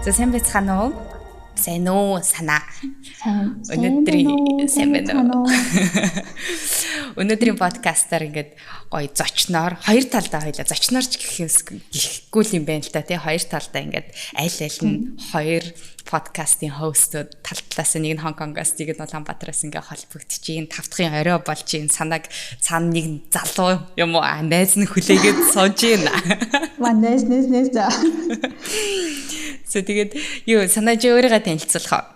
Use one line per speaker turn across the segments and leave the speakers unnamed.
За сайн байцгаана уу? Сайн уу санаа.
Өнөөдрийн
сайн байна уу? Өнөөдрийн подкастаар ингээд гоё зочноор хоёр талдаа хоёлаа зочноор ч гэхгүй юм байна л да тий хоёр талдаа ингээд аль нь хоёр подкастын хостууд тал талаас нэг нь Хонконгоос нэг нь Улаанбаатараас ингээд холбогдчихин тавтахын орой болж ин санааг цаана нэг залуу юм уу найз нь хүлээгээд сууж байна.
Манайс.
Тэгээд юу санаа чи өөрийгөө танилцуулах.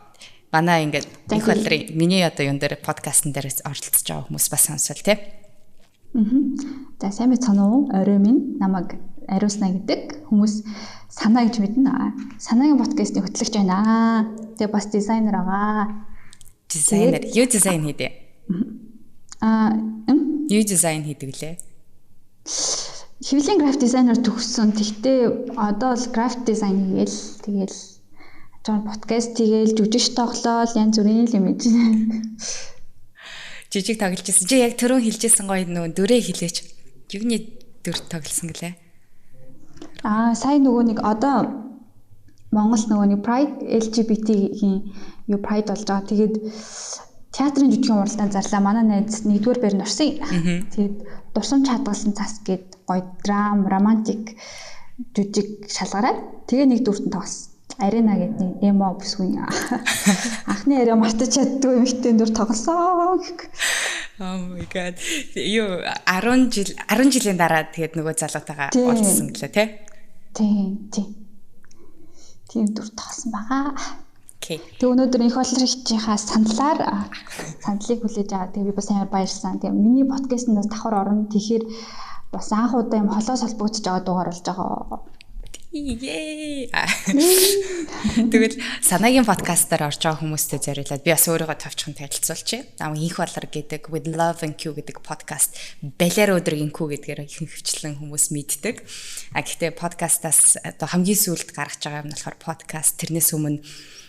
Манай ингээд их болрын миний одоо юун дээр подкастн дээр оролцож байгаа хүмүүс бас сонсвол тий.
За сайн байцгаана уу? Орой минь намайг Ариусна гэдэг хүмүүс санаа гэж мэднэ. Санаагийн подкастын хөтлөгч байна. Тэгээ бас дизайнер байгаа.
Дизайнер юу дизайн хийдэг? Юу дизайн хийдэг лээ?
Хэвлэлийн график дизайнер төгссөн. Тэгтээ одоо л график дизайн хийгээл тэгэл жоо подкаст хийгээл жүжигч тоглоол янз бүрийн юм хийж.
Жижиг тоглож байсан. Чи яг түрүүн хэлжсэн гоё нөө дүрээ хэлээч. Юуны дүр тоглосон гэлээ?
Сайн нөгөө нэг одоо Монгол нөгөө нэг Pride LGBT-ийн юу Pride болж байгаа. Тэгээд театрын жүжигчин уралдаанд зарлаа. Манай найз нэгдүгээр байранд орсон. Тэгээд дурсамж хадгалсан цас гээд гоё драм, романтик жүжиг шалгараад тэгээ нэг дүртэн тоглосон. Арена гэдэг нэг эмо бүсгүй. Анхны арай мартаж чаддгүй эмэгтэй дүр тоглосон.
Oh my god. Юу 10 жилийн дараа тэгээд нөгөө залуутайгаа уулзсан гэлээ тий? Тийм
дүр тоглосон байгаа.
Окей.
Тэг өнөөдөр их олрогчийнхаа сандлыг хүлээж аваад тэг би бас амар баярлсан. Тэг миний подкастнаас давхар орно. Тэгэхээр бас анх удаа юм холоос холбогдож байгаа дугаар болж байгаа.
Тэгэл санаагийн подкастаар орж байгаа хүмүүстэй зориулаад би бас өөрийгөө товчхон танилцуулчих. Намайг Инх Болор гэдэг With Love and Q гэдэг подкаст Балиар өдрөг инкүү гэдгээр ихэнхвчлэн хүмүүс мэддэг. Гэхдээ подкастаас одоо хамгийн сүүлд гаргаж байгаа юм болохоор подкаст тэрнээс өмнө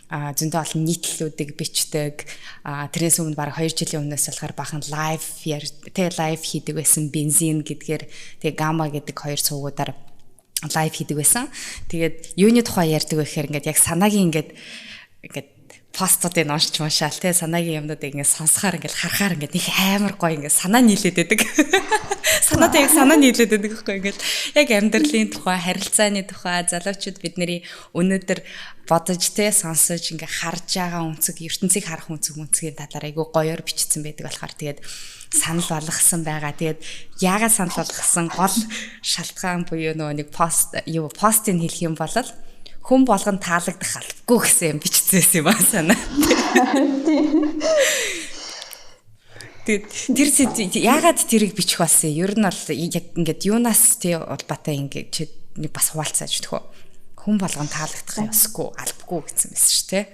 зөндөө олон нийтлэлүүдийг бичдэг. Тэрнээс өмнө бараг 2 жилийн өмнөөс болохоор бахан лайв хийдэг байсан. Бензин гэдгээр тэгээ гамма гэдэг хоёр сувгуудаар лайв хийдэг байсан. Тэгээд юуны тухай ярьдаг вэ гэхээр ингээд яг санаагийн ингээд постуудыг уншиж мушаал те санаагийн юмнуудыг ингээд сонсохоор ингээд харахаар ингээд их амар гоё ингээд санаа нийлээд байдаг. Санаатай яг санаа нийлээд байдаг байхгүй ингээд яг амьдралын тухай, харилцааны тухай залуучууд бидний өнөөдөр бодож те сонсож ингээд харж байгаа үнцэг, ертөнцийг харах үнцгийн талаар айгүй гоёор бичсэн байдаг болохоор тэгээд санал болгосон байгаа. Тэгээд яагаад санал болгосон гол шалтгаан буюу нэг постыг хэлэх юм бол хүн болгон таалагдах албагүй гэсэн юм бичсэн юм ба санаа. Тэгээд яагаад тэрийг бичих болсон? Ер нь бол яг ингээд юунаас тий улбатай ингээд нэг бас хуваалцааж өгөх үү? Хүн болгон таалагдах ёсгүй албагүй гэсэн байсан шүү дээ.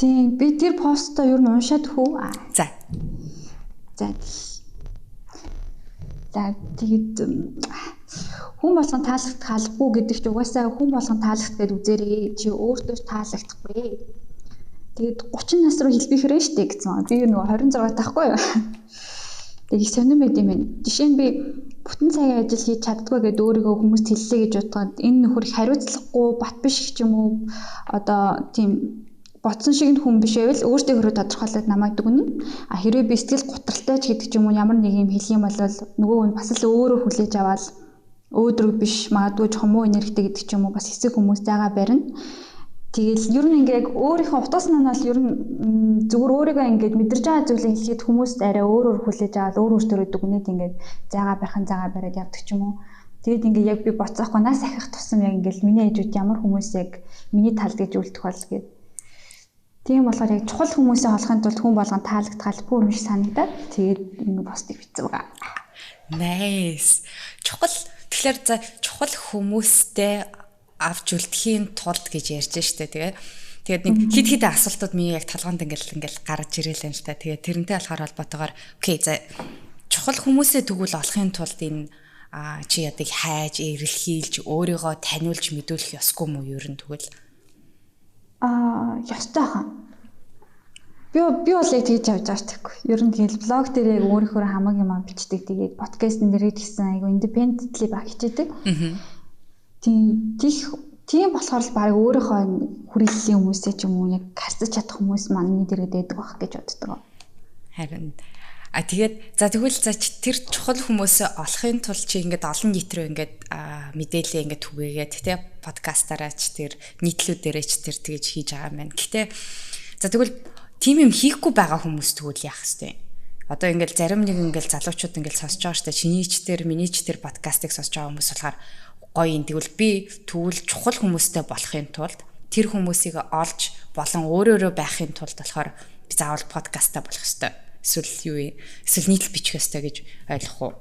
Тийм би тэр постоо ер нь уншаад хөө.
За
тэгээд хүн болгон таалагдах албагүй гэдэг чинь угаасаа хүн болгон таалагдах гэдэг үзээрээ чи өөртөө таалагдахгүй. Тэгээд 30 нас руу хэлбэхрээ штэ гэсэн. Би нөгөө 26 таахгүй юу. Тэгээд сонирн байд юм байна. Жишээ нь би бүтэн цагийн ажил хийж чаддгүй гэдээ өөрийгөө хүмүүст хэллээ гэж бодоход энэ нөхөр их хариуцлагагүй бат биш ч юм уу одоо тийм ботсон шиг хүн биш байвал өөртөө хөрөө тодорхойлоод намайг дүгнэн. Хэрвээ би сэтгэл гутралтай ч гэдэг ч юм уу ямар нэг юм хэлэх юм бол нөгөө хүн бас л өөрөөр хүлээж аваад өөдрөг биш магадгүй чомоо энергитэй гэдэг ч юм уу бас хэсэг хүмүүс зайгаа барина. Тэгэл ер нь ингээд өөрийнхөө утаснаа нь ер нь зүгээр өөрийгөө ингээд мэдэрч байгаа зүйлээ хэлэхэд хүмүүст арай өөрөөр хүлээж аваад өөртөө дүгнээд ингээд зайгаа бариад явдаг ч юм уу. Тэгэд ингээд яг би боцоохгүй нас ахих тусам яг ингээд миний хажууд ямар хүмүүс яг миний талд гэж үлдэх бол гээд. Тийм болохоор яг чухал хүмүүсээ олохын тулд хүн болгон таалагдах албагүй юм шиг санагдаад тэгээд ингээд постыг бичсэн байгаа.
Nice. Тэгэхээр чухал хүмүүстэй авч үлдэхийн тулд гэж ярьж штэ тэгээд нэг хид асуултууд миний яг толгоонд ингээл гарч ирэл юм л та. Тэгээд тэрнтэй болохоор холбоотойгоор окей за чухал хүмүүсээ тэгвэл олохын тулд энэ чи ядаг хайж, эрэлхийлж, өөрийгөө таниулж мэдүүлэх ёсгүй мүү ер нь тэгвэл
ёстой хаа. Би бол яг тэгж явж байгаа тэгэхгүй. Ер нь тэгэл блог дээр яг өөрийнхөө хамаг юм бичдэг. Тэгээд подкастн дээр гэсэн айгу independently баг хичээдэг. Тийм тийх Тийм болохоор л баг өөрийнхөө хүрээллийн хүмүүсээ ч юм уу яг харьцаж чадах хүмүүс маань миний дээрээ дэдэг байх гэж боддог.
Харин тэгээд тэгвэл тэр чухал хүмүүсээ олохын тулд чи ингээд олон нийт рүү ингээд мэдээлэл ингээд түгээгээд тэ подкастаараач тэр нийтлүүдээрээч тэр тэгэж хийж байгаа юм байна. Гэтэ тэгвэл тийм юм хийхгүй байгаа хүмүүс тэгвэл яах вэ? Одоо ингээд зарим нэг ингээд залуучууд ингээд сонсож байгаа штэ чиний ч тэр миний ч тэр подкастыг сонсож байгаа хүмүүс болохоор гоё юм. Тэгвэл би тэгвэл чухал хүмүүстэй болохын тулд тэр хүмүүсийг олж болон өөрөөрөө байхын тулд болохоор би заавал подкастаа болох ёстой. Эсвэл нийтлэл бичих ёстой гэж ойлгох уу?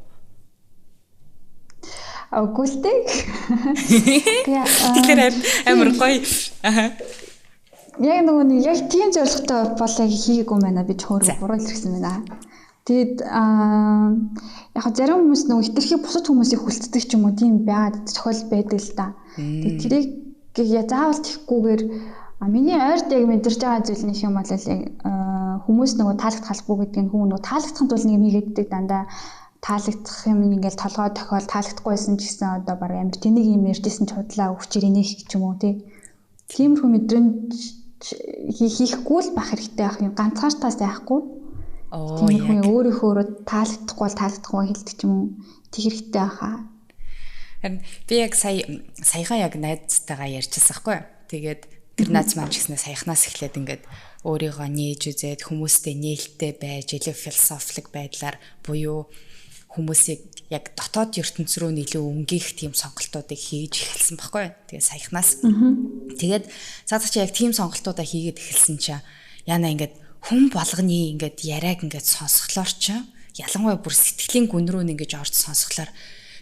Гүйлтэй.
Тэгэхээр амар гоё.
Яг нөгөө нэг яг тийм зорилготой болоо хийгээгүй байна би чөөрө буруу илэрсэн байна. Тэгэд яг зарим хүмүүс нөгөө хитрхи бусад хүмүүсийг хүлцдэг ч юм уу тийм байгаад зохиол байдаг л та. Тэгээд тэрийг заавал тийхгүйгээр миний ойрд яг мэдэрч байгаа зүйл нэг юм бол хүмүүс нөгөө таалагдах халбгүй гэдэг нь хүн нөгөө таалагдахын тулд нэг юм хийгээддэг дандаа таалагдах юм ингээл толгой тохиол таалагдахгүйсэн ч гэсэн одоо баг амар тэнийг юм ярьжсэн ч худлаа өгчээр инех ч юм уу тиймэрхүү мэдрэмж хийхгүй л бах хэрэгтэй ах юм ганцаартаас яахгүй тиймэрхүү өөрийнхөө таалагдахгүй бол таалагдахгүй хэлдэг ч юм уу тэг хэрэгтэй ахаа.
Харин би яг саяхан яг найзтайгаа ярьчихсан хгүй. Тэгээд тэр найз маань ч гэснээр саяхнаас эхлээд ингээд өөрийгөө нээж үзээд хүмүүстэй нээлттэй байж илүү философик байдлаар буюу хүмүүсийг яг дотоод ертөнц рүү илүү өнгөх тийм сонголтуудыг хийж эхэлсэн баггүй. Тэгээд саяхнаас. Тэгээд цаадах чи яг тийм сонголтуудаа хийгээд эхэлсэн чинь яна ингээд хүн болгоны ингээд яриаг ингээд сонсглоор чи ялангуяа бүр сэтгэлийн гүн рүү ингээд орж сонсглоор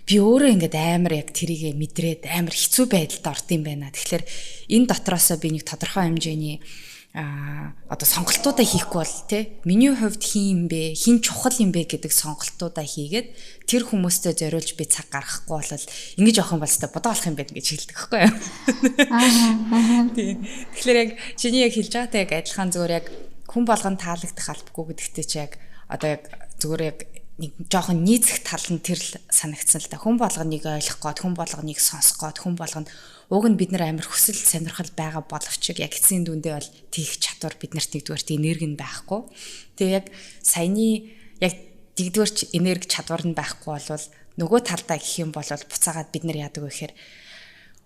би өөрөө ингээд амар яг тэрийг мэдрээд амар хэцүү байдалд орд юм байна. Тэгэхээр энэ дотроосоо би нэг тодорхой хэмжээний одоо сонголтуудаа хийхгүй бол миний хувьд хин юм бэ, хин чухал юм бэ гэдэг сонголтуудаа хийгээд тэр хүмүүстэй зориулж би цаг гаргахгүй бол ингэж явах юм бол өстой бодоо болох юм байна гэж хэлдэг байхгүй юу? Тэгэхээр яг чиний яг хэлж байгаатай яг адилхан зүгээр яг хүн болгон таалагдах албагүй гэдэгтээ чи яг одоо яг зүгээр яг нэг жоохон нийцэх тал нь тэр л санагдсан л та. Хүн болгоныг ойлгох гээд, хүн болгоныг сонсох гээд, хүн болгонд уг нь бид нар амар хүсэл сонирхол байгаа боловч яг эцсийн дүндээ бол тийх чадвар бид нарт нэгдүгээрт энерги нь байхгүй. Тэгээ яг саяны яг нэгдүгээрч энерги чадвар нь байхгүй болвол нөгөө талдаа гэх юм бол буцаагаад бид нар яадаг вэ гэхээр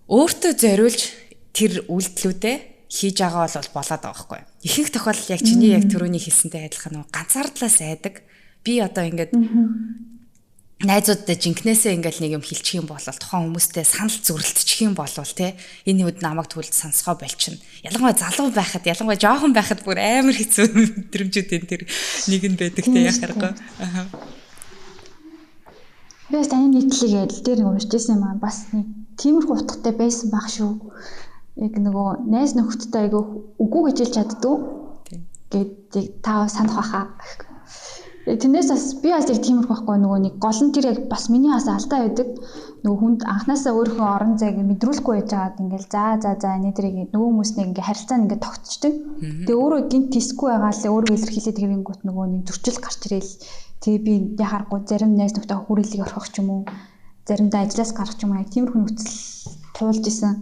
өөртөө зориулж тэр үйлдэлүүдээ хийж байгаа бол болоод байгаа байхгүй. Ихэнх тохиолдолд яг чиний яг түрүүний хэлсэнтэй адилхан ганцаардлаас айдаг. Би одоо ингээд найзуудтай жинкнээсээ ингээл нэг юм хэлчих юм бол тухайн хүмүүстэй санал зүрэлтчих юм бол энэ үед намайг түлд сонсгоо болчихно. Ялангуяа залуу байхад, ялангуяа жоохон байхад бүр амар хэцүү мэдрэмжүүдийн тэр нэг нь байдаг те яхахгүй.
Тэрээс таны нийтлэг адил дээр уншижсэн юм аа бас нэг тиймэрхүү утгатай байсан баг шүү. Яг нөгөө найз нөхөдтэй айгүй үгүй гэж хэлж чаддгүй. Гэдэг та санах байхаа. Тэрнээс бас би бас яг тиймэрхүү байхгүй нөгөө нэг гол нь тэр яг бас миний бас алдаа байдаг. Нөгөө хүнд анханасаа өөрийнхөө орон зайг мэдрүүлэхгүй байж байгаад ингээл за энэдрийг нөгөө хүмүүснийг ингээ харилцаа ингээ тогтчдаг. Тэгээ өөрөө гинт тисгүй байгаа л өөрөө илэрхийлээд хэвингүүт нөгөө нэг зөрчил гарч ирээл тэгээ би яхахгүй зарим найз нөхдөд хүрээлэг орхих ч юм уу заримдаа ажлаас гарах ч юм уу тиймэрхүү нөхцөл туулж исэн.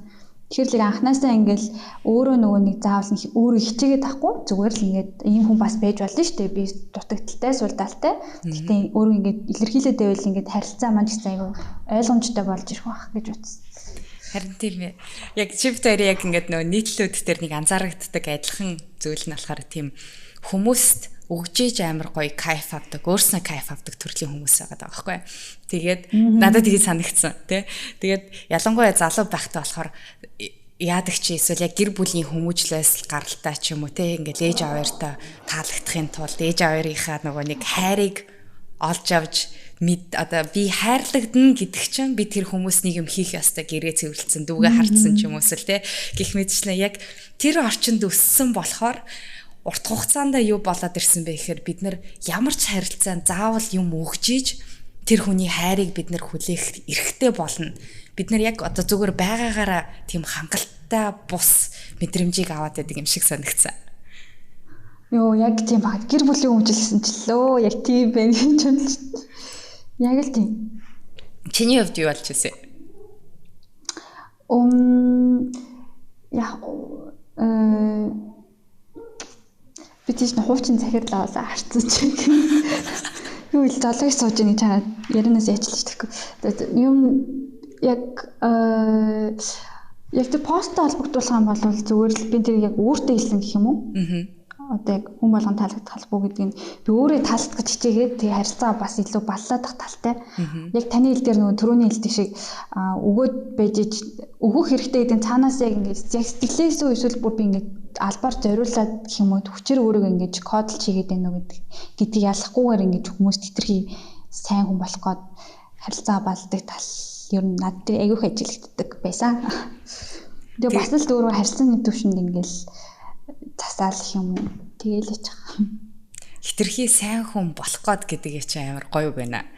Тэгэхээр л анханасаа ингээл өөрөө нөгөө нэг заавал нь өөрөө хичээгээд тахгүй зүгээр л ингээд ийм хүн бас байж болно шүү дээ. Би дутагдaltaй суулдаалтай. Гэхдээ өөрөө ингээд илэрхийлээд байвал ингээд харилцаа маань ч айгүй ойлгомжтой болж ирэх байх гэж утсан.
Харин тийм ээ. Яг чиптээр яг ингээд нөгөө нийтлүүд дээр нэг анзаарагддаг адилхан зүйл нь болохоор тийм хүмүүст өгжээж амар гоё кайф авдаг, өөрснөө кайф авдаг төрлийн хүмүүс байгаа байхгүй. Тэгээд надад тгий санагдсан тий. Тэгээд ялангуяа залуу байхдаа болохоор яадаг чи эсвэл яг гэр бүлийн хүмүүжлээс гаралтай ч юм уу тий ингээл ээж аваартай таалагдахын тулд ээж аваарынхаа нөгөө нэг хайрыг олж авч одоо би хайрлагдана гэдэг чинь би тэр хүмүүснийг юм хийх ёстой гэрээ цэвэрлсэн дүүгээ хардсан ч юм уу эсвэл тий гих мэдчлээ яг тэр орчинд өссөн болохоор урт хугацаанд юу болоод ирсэн бэ гэхээр бид нар ямар ч харилцаанд заавал юм өгжиж тэр хүний хайрыг бид нар хүлээх эрхтэй болно. Бид нар яг одоо зүгээр байгаагаараа тийм хангалттай бус мэдрэмжийг аваад байдаг юм шиг санагдсан.
Йоо яг тийм баг гэр бүлийн хүмүүжлсэн ч лөө яг тийм байх юм чинь. Яг л тийм.
Чиний хувьд юу болж ирсэн?
яг би тийш нь хуучин захирлаа харцсан чиг. Юу л залгаж сууж байгаа чанаа ярианаас яачлаж тэгэхгүй. Юм яг тэр посттой холбогдуулах юм бол зүгээр л би тэр яг өөртөө хэлсэн гэх юм уу? Одоо яг хүн болгон таалагдах холбоо гэдгийг би өөрөө таалагдах хичээгээд тэгээ харилцаа бас илүү баллаадах талтай. Яг таны хэл дээр нөгөө түрүүний хэлдэг шиг өгөөд байж өгөх хэрэгтэй гэдэг нь цаанаас яг ингэж яг сэтгэлээс үү эсвэл бүр би ингэж албаар зориулаад гэх юм уу хүчээр өөрийгөө ингэж кодлж хийгээд байна уу гэдгийг ялахгүйгээр ингэж хүмүүс тэтэрхий сайн хүн болох гээд харилцаа балдаг тал ер нь над дээр аягүйх ажиглагддаг байсан. Тэгээ бас л өөрөө харилцааны төвшөнд ингээл засаалах юм уу тэгээл яж байгаа.
Хитрхи сайн хүн болох гээд гэдэг чинь амар гоё байна.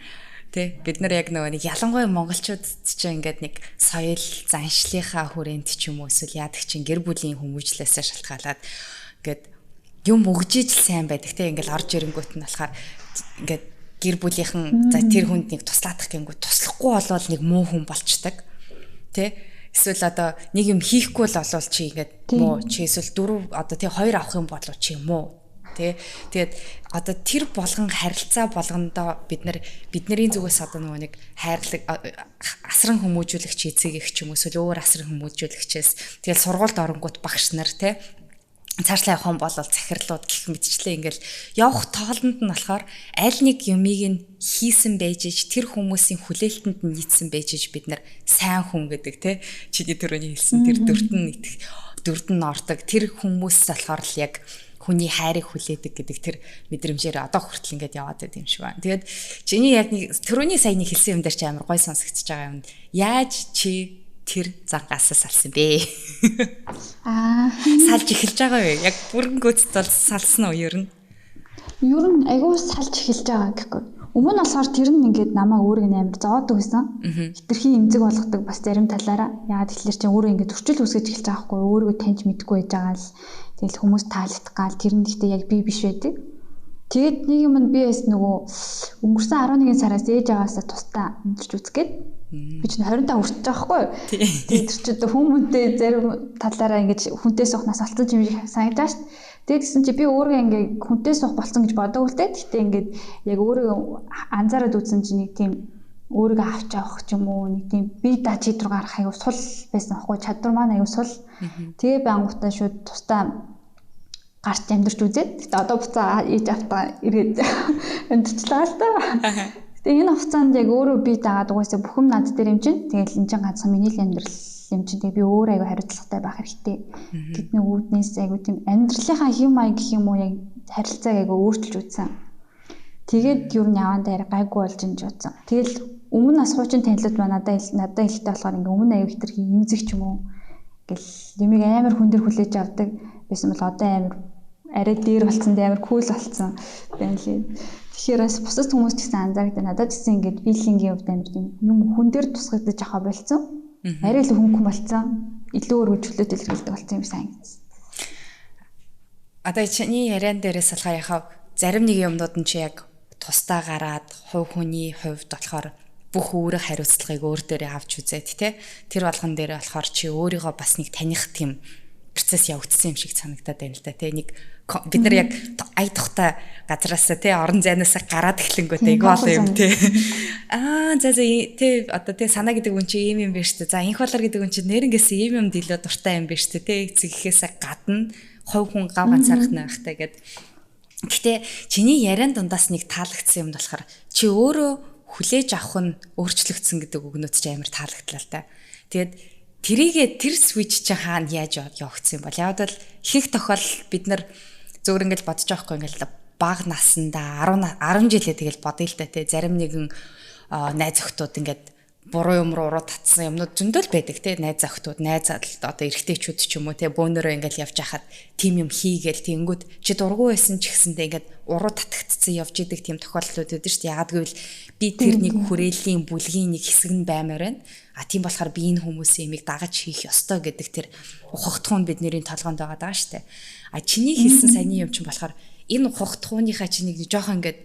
Тэ бид нар яг нөгөө нэг ялангуяа монголчууд чинь ингээд нэг соёл заншлийнхаа хүрээнд ч юм уу эсвэл яадаг чинь гэр бүлийн хүмүүжлээсээ шалтгаалаад ингээд юм өгжиж л сайн байдаг. Тэ ингээд орж ирэнгүүт нь болохоор ингээд гэр бүлийнхэн за тэр хүнд нэг туслаадах гингүү туслахгүй болвол нэг муу хүн болчдаг. Тэ эсвэл одоо нэг юм хийхгүй л олвол чи ингээд муу чи эсвэл дөрөв одоо тий хоёр авах юм болов чи муу тий тэгээд одоо тэр болгон харилцаа болгондоо бидний зүгээс одоо нөгөө нэг хайрлаг асран хүмүүжүүлэгч эцэг их ч юм уу эсвэл өөр асран хүмүүжүүлэгчээс тэгэл сургуульд оронгууд багш нар тий цаашлаа явах юм бол захирлууд гэх мэтчлээ ингээл явах тоолонд нь болохоор аль нэг юмыг нь хийсэн байж тэр хүмүүсийн хүлээлтэнд нь нийцсэн байж бид нар сайн хүн гэдэг те чиний төрөний хэлсэн тэр дөрд нь ордог тэр хүмүүс болохоор л яг хүний хайрыг хүлээдэг гэдэг тэр мэдрэмжээр одоо хүртэл ингээд яваад байт юм шиг байна. Тэгээд чиний яг нэг төрөний саяны хэлсэн юм дээр чи амар гой сонсогдож байгаа юм. Яаж чи тэр зангаас салсан бэ? Салж эхэлж байгаа юу? Яг бүрэн гүйцэд бол салсан уу ер нь?
Ер нь айгүй салж эхэлж байгаа гэхгүй. Өмнө нь болохоор тэр нь ингээд намайг өөрийг амар зовоодог байсан. Хитрхи эмзэг болгодог бас зарим талаараа. Яагаад тэгэхээр чи өөрөө ингээд төрчил үсгэж эхэлж байгаа хгүй. Өөрийгөө таньж мэдгүй байж байгаа л тэгэл хүмүүс таалагдах гал тэр нь гэхдээ яг би биш байдаг. Тэгээд нэг юм нь би бас нөгөө өнгөрсөн 11 сараас ээж аваасаа тусдаа амьдч үзгээд би ч 25 хүрч байгаа хгүй. Тэгээд тэр чинь хүмүүнтэй зарим талаараа ингэж хүнтэй сухнаас олцсон юм шиг санагдаж шít. Тэгээд гэсэн чи би өөрөө ингээ хүнтэй сух болсон гэж бодоагүй л дээ. Гэхдээ ингээд яг өөрөө анзаараад үзсэн чи нэг тийм өөрийгөө авч авах ч юм уу нэг тийм бие дач руу гарах аюу сул байсан аахгүй чадвар маань аюу сул. Тэгээ би ангуутаа шууд тусдаа гарч амьдэрч үзээд. Гэтэ одоо буцаа ээж автаа ирээд амьдчлаа л та. Тэгээ энэ хугацаанд яг өөрөө би дагаад угаасаа бүх юм над дээр юм чинь. Тэгэл энэ чинь ганцхан миний л амьдрал юм чинь. Тэгээ би өөр аяга хариуцлагатай байх хэрэгтэй. Тэдний үүднээс аяга тийм амьдралынхаа хэм маяг гэх юм уу яг харилцааг аяга өөрчилж үзсэн. Тэгээд юу н яван дээр гайгүй болж ин ч утсан. Тэгэл өмнө нас хуучин танилуд ба надад хэлдэг болохоор ингээ өмнө аяга хэтэр имзэг ч юм уу гэл юмыг амар хүн дээр хүлээж авдаг байсан бол одоо амар арай дээр болцсон амар кул болцсон байна лээ. Тэгэхээр бас бусад хүмүүс ч гэсэн анзаардаг надад ч гэсэн ингээ филингийн хувьд амар юм хүн дээр тусгагдаж аваа болцсон. Арай л хөнгөн болцсон. Илүү өөр хүчлээд илэрхийлдэг болцсон юм санагдсан.
Одоо чиний яриан дээрээс болохоор яхав зарим нэг юмнууд нь чи яг тусдаа гараад хувь хүний хувьд болохоор бүх өөрийн хариуцлагыг өөр дээрээ авч үзээд те тэр болгон дээрээ болохоор чи өөрийгөө бас нэг таних тийм процесс явагдсан юм шиг санагдаад байна л да те нэг бид нар яг ая тухтай газараас те орон зайнаас гараад эхлэнгүүт айгүй бол юм те за те одоо те санаа гэдэг үн чи ийм юм байна шүү дээ за инх болор гэдэг үн чи нэрнгэс ийм юм дэлөө дуртай юм байна шүү дээ те эцэг ихээсээ гадна хувь хүн гав ганцаарх нь байхтай гэд. Гэтэ чиний яриан дундаас нэг таалагдсан юм болохоор чи өөрөө хүлээж авах нь өөрчлөгдсөн гэдэг үгнүүд чи амар таалагдлаа л та. Тэгээд тэр switch чи хаана яаж явагдсан юм бол яавал ихэнх тохиолдолд бид нар зөвөр ингэж бодож байгаа хгүй ингээл бага насандаа 10 жилээ тэгэл бодъё л да те зарим нэгэн найз охтууд ингээд буруу юм руу татсан юмнууд зөндөл байдаг те найз охтууд найзаад одоо эрэгтэйчүүд ч юм уу те бөөнөрөө ингээл явж хахад тим юм хийгээл тэнгүүд чи дургу байсан ч гэсэндээ ингээд уруу татагдцсан явж идэг тийм тохиолдлууд байдаг шүү дээ яагаад гэвэл би тэр нэг хүрээллийн бүлгийн нэг хэсэг нь баймаар байна а тийм болохоор би энэ хүмүүсийн юмыг дагаж хийх ёстой гэдэг тэр ухагтхуун бидний толгоонд байгаа даа шүү дээ а чиний хэлсэн саяны юм чинь болохоор энэ ухагтхууныхаа чи нэг жоохон ингээд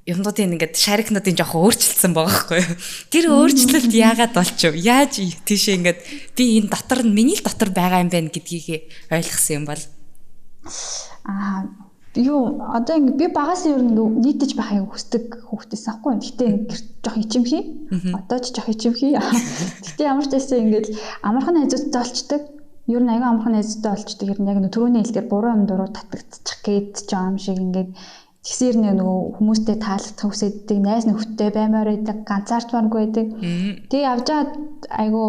юмнуудын ингээд шарикнуудын жоохон өөрчлөлтсөн байгаа байхгүй юу. Тэр өөрчлөлт яагаад болчих вэ? Яаж тийшээ ингээд би энэ дотор нь миний л дотор байгаа юм байна гэдгийг ойлгосон юм бол
юу одоо ингэ би багаас ер нь нийтэж байхыг хүсдэг хүүхдээс аахгүй юм. Гэтэ ингэ жоох ичимхий. Одоо ч жоох ичимхий. Гэтэ ямар ч байсан ингэ амархан найзуудтай олчдаг. Ер нь аяга амархан найзуудтай олчдаг. Ер нь яг түрүүний хэлдгээр буруу юм дуруу татагдчих гээд ч юм шиг ингэ тэгсээр нөгөө хүмүүстэй таалагдах хүсэддэг, найз нөхдөдтэй баймаар байдаг, ганцаардмааргүй байдаг. Тэгээ явж байгаа айгу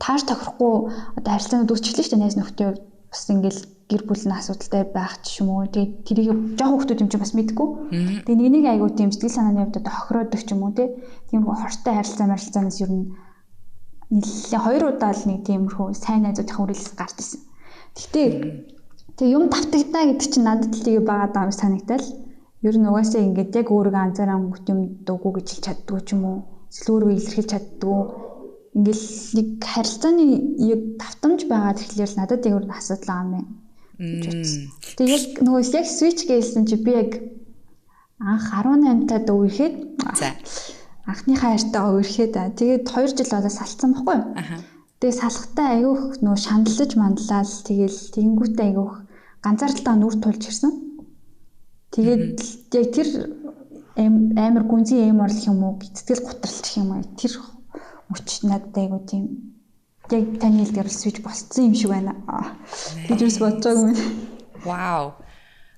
тааш тохирохгүй одоо харилцаанууд үүсчихлээ шүү дээ найз нөхдөд бас ингээл гэр бүл нь асуудалтай байх ч юм уу. Тэгээ тэрийг жоохон хүмүүс юм чи бас мэдгүй. Тэгээ нэг айгу тийм сэтгэл санааны хувьд одоо хохироодог ч юм уу тийм хортой харилцаанаас ер нь нэлээ 2 удаа л нэг тиймэрхүү сайн найзуудын хүрээлэлс гарч ирсэн. Гэхдээ тэгээ юм давтагдана гэдэг чинь надад л тэгээ байгаа даа санагдал. Ер нь угаасаа ингээд яг өөрийгөө анзаараа өнгөт юм дуугүй гэж хэлж чаддгүй ч юм уу. Эсвэл өөрийгөө илэрхийлж чаддгүй. Ингээл нэг харилцааны яг давтамж байгаа тэгэхээр надад яг асуудал байгаа юм байна. Тэгээ яг нөгөө яг switch гээсэн чи би яг анх 18 тад үерхэд анхныхаа хайртайгаа үерхэд тэгээд 2 жил болоо салцсан байхгүй юу? Тэгээ салхтаа айгүйх нөгөө шаналж манлал тэгэл тэнгүүтээ айгүйх ганцаардалтаа нүр тулж ирсэн. Тэгээд яг тэр амар гүнзгий эм орлох юм уу сэтгэл готролчих юм аа тэр өч надад айгуу тийм яг таны хэлдгээр switch болцсон юм шиг байна. Би юус бодож байгаа юм.
Вау.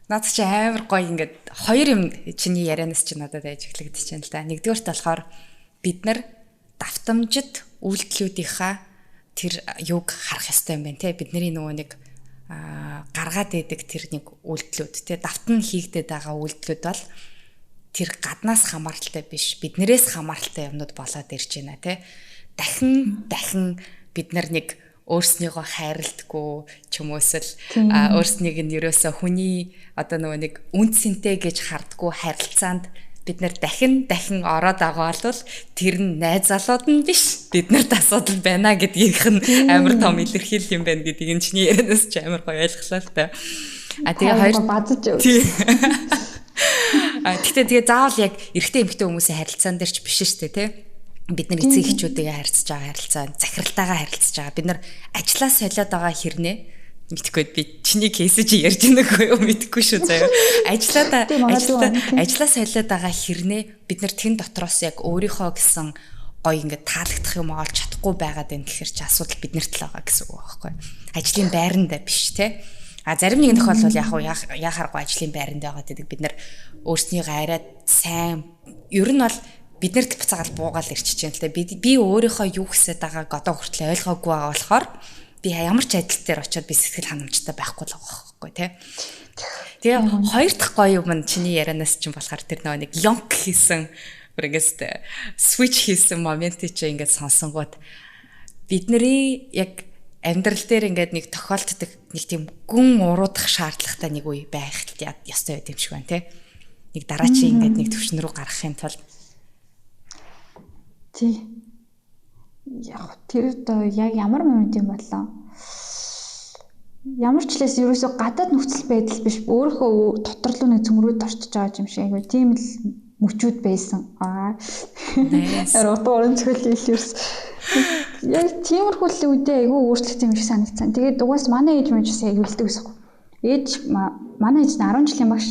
Надад чи амар гоё ингээд 2 юм чиний ярианаас чи надад ажиглагдчихээн л да. Нэгдүгээрт болохоор бид нар давтамжит үйлдэлүүдийнхаа тэр юг харах ёстой юм байна те. Бидний нөгөө нэг гаргаад идэг тэр нэг үйлдэлүүд те давтан хийгдээд байгаа үйлдэлүүд бол тэр гаднаас хамааралтай биш биднэрээс хамааралтай юмнууд болоод ирж байна те дахин бид нар нэг өөрснийгөө хайрладгүй ч юм уу эсвэл өөрснийг нь ерөөсө хүний одоо нөгөө нэг үнцэнтэй гэж хардггүй харилцаанд бид нар дахин ороод байгаа бол тэр нь найз залууд нь биш биднэрт асуудал байна гэдгийнх нь амар том илэрхийлэл юм байна гэдгийг энэ чиний ярианаас ч амар гоё ойлголоо л та. Тэгээ хоёр
базж юу.
Тэгээ заавал яг эрэгтэй эмэгтэй хүмүүсийн харилцаан дээр ч биш шүү дээ тий. Бид нар эцэг эхчүүдээ харьцаж байгаа харилцаа, захиралтайгаа харилцаж байгаа. Бид нар ажлаа солиод байгаа хэрнээ мэдхгүй би чиний кейсэж ярьж байгааг юу мэдхгүй шүү заяа. Ажлаа солиод байгаа хэрнээ бид нар тэн дотроос яг өөрийнхөө гэсэн гоё ингээд таалагдах юм олж чадахгүй байгаад байна гэхээр чи асуудал биднэрт л байгаа гэсэн үг байхгүй. Ажлын байранда биш те. Зарим нэгэн тохиолдол яг яхааргүй ажлын байранд байгаа гэдэг бид нар өөрснийгөө арайд сайн ер нь бол биднэрт буцаагаад буугаал ирчихэж байна л те. Би өөрийнхөө юу гэсэд байгааг одоо хүртэл ойлгоогүй байгаа болохоор би ямар ч ажил дээр очиод би сэтгэл ханамжтай байхгүй л байгаа байхгүй тий. Тэгээ хоёр дахь гоё юм нь чиний ярианаас чинь болохоор тэр нэг yonk хийсэн бүрээс switch хийсэн моментыг чи ингээд сонсонгууд бидний яг амьдрал дээр ингээд нэг тохиолддог нэг тийм гүн уруудах шаардлагатай нэг үе байх ёстой байт юм шиг байна тий. Нэг дараачийн ингээд нэг төвшин рүү гаргахын тулд
тий. Яг тэр одоо яг ямар момент юм болоо. Ямар ч лээс ерөөсөө гадаад нөхцөл байдал биш өөрийнхөө дотор руу нэг цөмрөөд орчиж байгаа юм шиг айгүй тийм л мөчүүд байсан. Утга оронцгой хэлээс яг тиймэрхүү л үедээ айгүй өөрчлөлт юм шиг санагдсан. Тэгээд угаас манай ээж мэж бас айгүй үлдэг байсан. Ээж манай ээж нь 10 жилийн багш.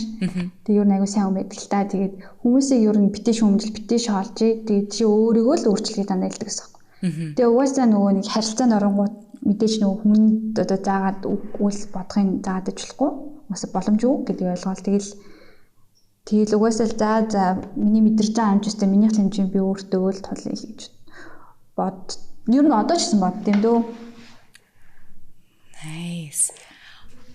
Тэгээд юу айгүй сайн юм байдаг л та. Тэгээд хүмүүсийг ер нь битээ шүүмжил битээ шоолж тэгээд чи өөрийгөө л өөрчлөхийг дандаа хэлдэг гэсэн. Тэгээ угаасаа нөгөө нэг харилцаанд оронгууд мэдээж нөгөө хүнд одоо заагаад үйл бодохын заагаад ажиллахгүй угаасаа боломжгүй гэдэг ойлгоол. Тэгэл угаасаа за миний мэдэрч байгаа амжистай минийх хэмжээ би өөртөө л тул гэж бод. Ер нь одоо ч гэсэн бод тийм дөө.
Nice.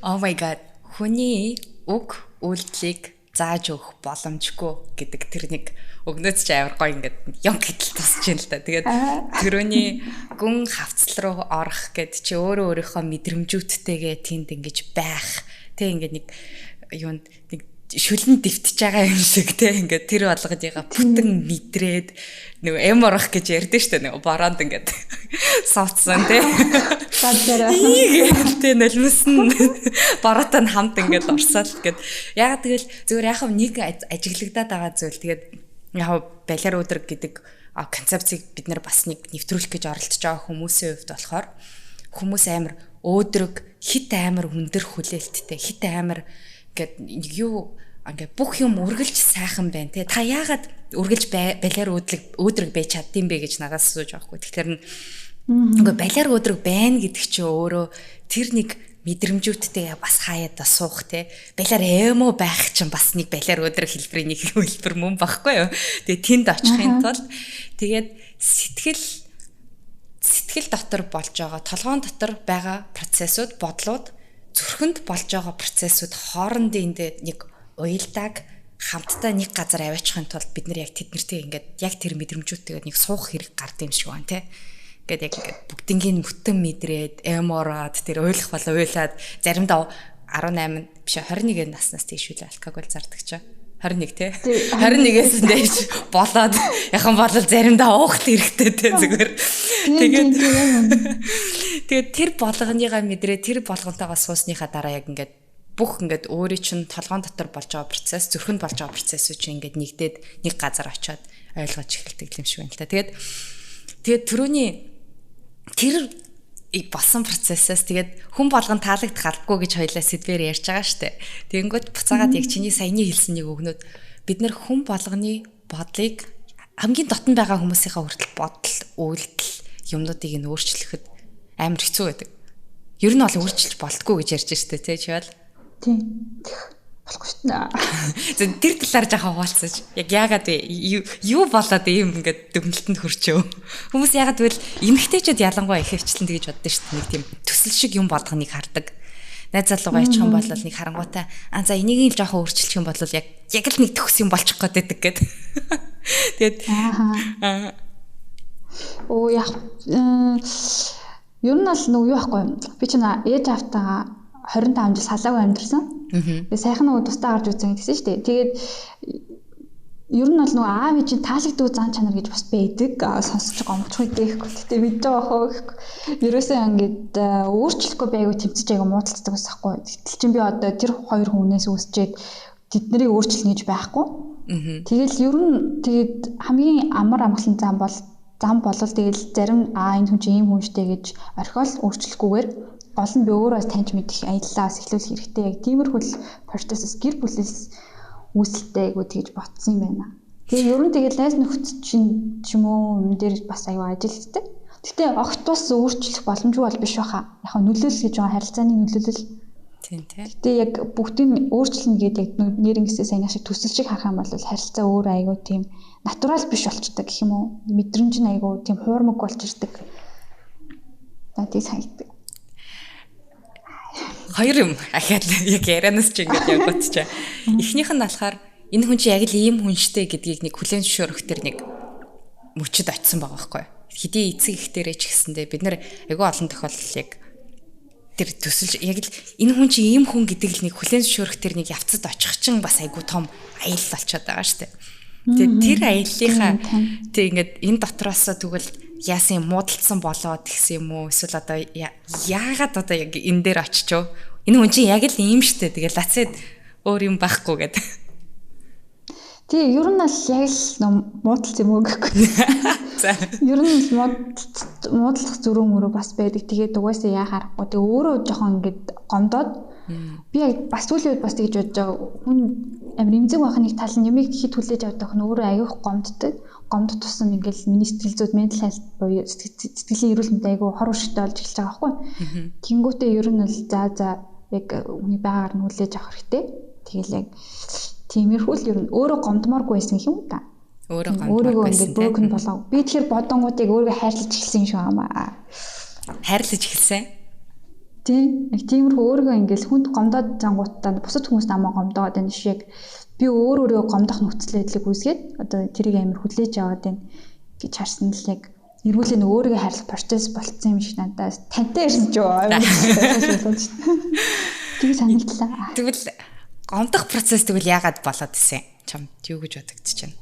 Oh my god. Хүний үг үйлдэлийг зааж өгөх боломжгүй гэдэг тэр нэг өгнөөс ч амар гоё ингээд ёнк гэдэл тусч юм л та. Тэгээд тэрөний гүн хавцал руу орох гэд чи өөрийнхөө мэдрэмжүүдтэйгээ тэнд ингэж байх. Тэ ингээд нэг юунд нэг шүлэн дэвтэж байгаа юм шиг те ингээд тэр болгож байгаа бүтэн мэдрээд нөгөө эм орох гэж ярьдэн штэ нөгөө бороонд ингээд сууцсан те.
Гадлаараа.
Ийгтэй нулимсан бороотой нь хамт ингээд орсоод гэд. Яг тэгэл зөвөр яг нэг ажиглагдаад байгаа зүйл. Тэгээд яг балиар өдрөг гэдэг концепцийг бид нар бас нэг нэвтрүүлэх гэж оролдож байгаа хүмүүсийн хувьд болохоор хүмүүс амар өөдрөг хит амар өндөр хүлээлттэй хит амар ингээд юу ингээд бүх юм үргэлж сайхан байна те та яагаад үргэлж балиар өөдрөг байж чаддсан бэ гэж надаас асууж байгаа хгүй. Тэгэхээр ингээд балиар өөдрөг байна гэдэг чинь өөрөө тэр нэг мэдрэмжүүдтэй бас хаяада суух те балиар эмо байх чинь бас нэг балиар өдрөг хэлбэрийн нэг хэлбэр мөн багхгүй юу. Тэгээ тэнд очихын тулд тэгээд сэтгэл дотор болж байгаа толгоон дотор байгаа процессууд бодлууд зүрхэнд болж байгаа процессууд хоорондын нэг уялдааг хамтдаа нэг газар аваачихын тулд бид нар яг тэднэртэй ингээд яг тэр мэдрэмжүүдтэйгээ нэг суух хэрэг гард юм шиг байна те. Ингээд яг бүгднийг мөтөн мэдрээд эмораад тэр ойлгох болоо уйлаад заримдаа 18 биш 21 наснаас тийш үл алкогол зардаг ч 21 те 21-ээс дээш болоод яхан болол заримдаа уухт хэрэгтэй те зүгээр тэгээд тэр болгоныгаа мэдрээ тэр болгонтойгоо суусныхаа дараа яг ингээд бүх ингээд өөрийн чинь толгоон дотор болж байгаа процесс зүрхэнд болж байгаа процессүүд чинь ингээд нэгдээд нэг газар очиод ойлгож эхэлдэг юм шиг байна л та. Тэгээд түрүүний тэр болсон процессээс тэгээд хүн болгон таалагдах албагүй гэж хоёлаа сэдвээр ярьж байгаа штэ. Тэгэнгүүт буцаагаад яг чиний саяны хэлсэн нэг өгнөд бид нар хүн болгоны бодлыг хамгийн дотн байгаа хүмүүсийнхаа хүртэл бодол, үйлдэл юмнуудыг нь өөрчлөхөд амар хэцүү байдаг. Ер нь бол өөрчилж болтгүй гэж ярьж штэ тий чивэл.
Тийм. Болохгүй шнэ.
Тэр талаар жоохон хуваалцаж. Яг яагаад вэ? Юу болоод ийм ингээд дүгнэлтэнд хүрчөө? Хүмүүс яагаад гэвэл эмэгтэйчүүд ялангуяа их хвчлэн тэгж боддог шүү дээ. Нэг тийм төсөл шиг юм болгоныг хардаг. Найз залуугаа ичих юм бол нэг харангуйтай за энийг л жоохон өөрчилчих юм бол яг л нэг төгс юм болчих гээд байдаг гэд. Тэгээд
яг ер нь бол юу байхгүй. Би ч ээж автаа 25 жил салаагүй амьдэрсэн. Тэгээ сайхан нөгөө тустаа гарч үзэн гэсэн шүү дээ. Тэгээд ер нь бол нөгөө аав ээжийн таалагддаг зан чанар гэж бас байдаг. Сонсож гомдох үедээхгүй. Гэтэ мэдээ бахаа. Ерөөсөө ингээд өөрчлөхгүй байгуу тэмцэж айгу муудалцдаг бас ахгүй. Гэтэл чинь би одоо тэр хоёр хүнээс үүсчээд тэд нарыг өөрчлөнө гэж байхгүй. Тэгэл ер нь тэгээд хамгийн амар амгалан зам бол тэгэл зарим энэ хүн чинь ийм хүн штэ гэж орхиол өөрчлөхгүйгээр гол нь би өөрөө таньж мэдэх аяллаас эхлүүлэх хэрэгтэй. Яг тиймэрхүү процесс гэр бүлээс үүсэлтэй айгуу тэгж ботсон юм байна. Тэгээ ер нь тэгэл найз нөхөд чинь ч юм уу энэ дээр бас аюу ажил хийдэг. Гэтэ огт бас өөрчлөх боломжгүй бол биш баха. Яг нөлөөлөл гэж байгаа харилцааны нөлөөлөл.
Тийм тийм.
Гэтэ яг бүгдийг өөрчлөнө гэдэг яг нэрнгэсээ сайн шиг төсөл шиг харах юм бол харилцаа өөрөө аюу тийм натурал биш болчтой гэх юм уу. Мэдрэмж нь аюу тийм хуурмаг болж ирдэг. Надад санагддаг.
Хоёр юм ахаад яг ярианаас ч ингэж явгоцчаа. Эхнийх нь болохоор энэ хүн чи яг л ийм хүн штэ гэдгийг нэг хүлээн зөвшөөрөх төр нэг мөчөд очисон байгаа байхгүй. Хэдий эцэг ихтэрээ ч гэсэндээ бид нар айгүй олон тохиолдол яг тэр төсөлж яг л энэ хүн чи ийм хүн гэдэг л нэг хүлээн зөвшөөрөх төр нэг явцад очих чинь бас айгүй том аял болчиход байгаа штэ. Тэгээд тэр аяллахаа тэг ингээд энэ дотроос тэгвэл яасан муудалцсан болоод гэсэн юм уу эсвэл одоо яагаад одоо яг энэ дээр очичоо энэ хүн чинь яг л ийм штэ тэгэл лацээд өөр юм байхгүй гэдэг.
Тий ер нь л яг л муудалц юм уу гэхгүй. За ер нь муудалцах зүрх мөрөө бас байдаг. Тэгээд угаасаа яа харахгүй. Тэгээ өөрөө жоохон ингээд гомдоод би яг бас сүүлийн үед бас тэгж бодож байгаа. Хүн амир имзэг байх нэг тал нь ямиг хит хүлээж авдаг нь өөрөө аяух гомддог. Гомдох тусам ингээл миний сэтгэл зүйд mental health буюу сэтгэлийн эрүүл мэнд аягүй хор уршигтай болж эхэлж байгаа байхгүй. Тэнгүүтээ ер нь л за яг үний байгаар нь хүлээж авах хэрэгтэй. Тэгэл яг тиймэрхүү л ер нь өөрөө гомдмооргүй байсан юм да. Өөрийгөө ингээд broken болоо. Би тэгэхээр бодонгуудыг өөрийгөө хайрлаж эхэлсэн юм шиг аа.
Хайрлаж эхэлсэн.
Тийм. Яг тиймэрхүү өөрийгөө ингээд хүнд гомдоод зангуудаа бусад хүмүүс намайг гомдоод байна шиг би өөрийгөө гомдох нөхцөл байдлыг үүсгээд одоо тэрийг амар хүлээж аваад байна гэж харсан л яг эргүүлээ нэг өөрийгөө хайрлах процесс болцсон юм шиг надад тантай ирсэн ч юу. Тэг санагдлаа.
Тэгвэл гомдох процесс тэгвэл яагаад болоод исэн? Чамд юу гэж бодогдож байна?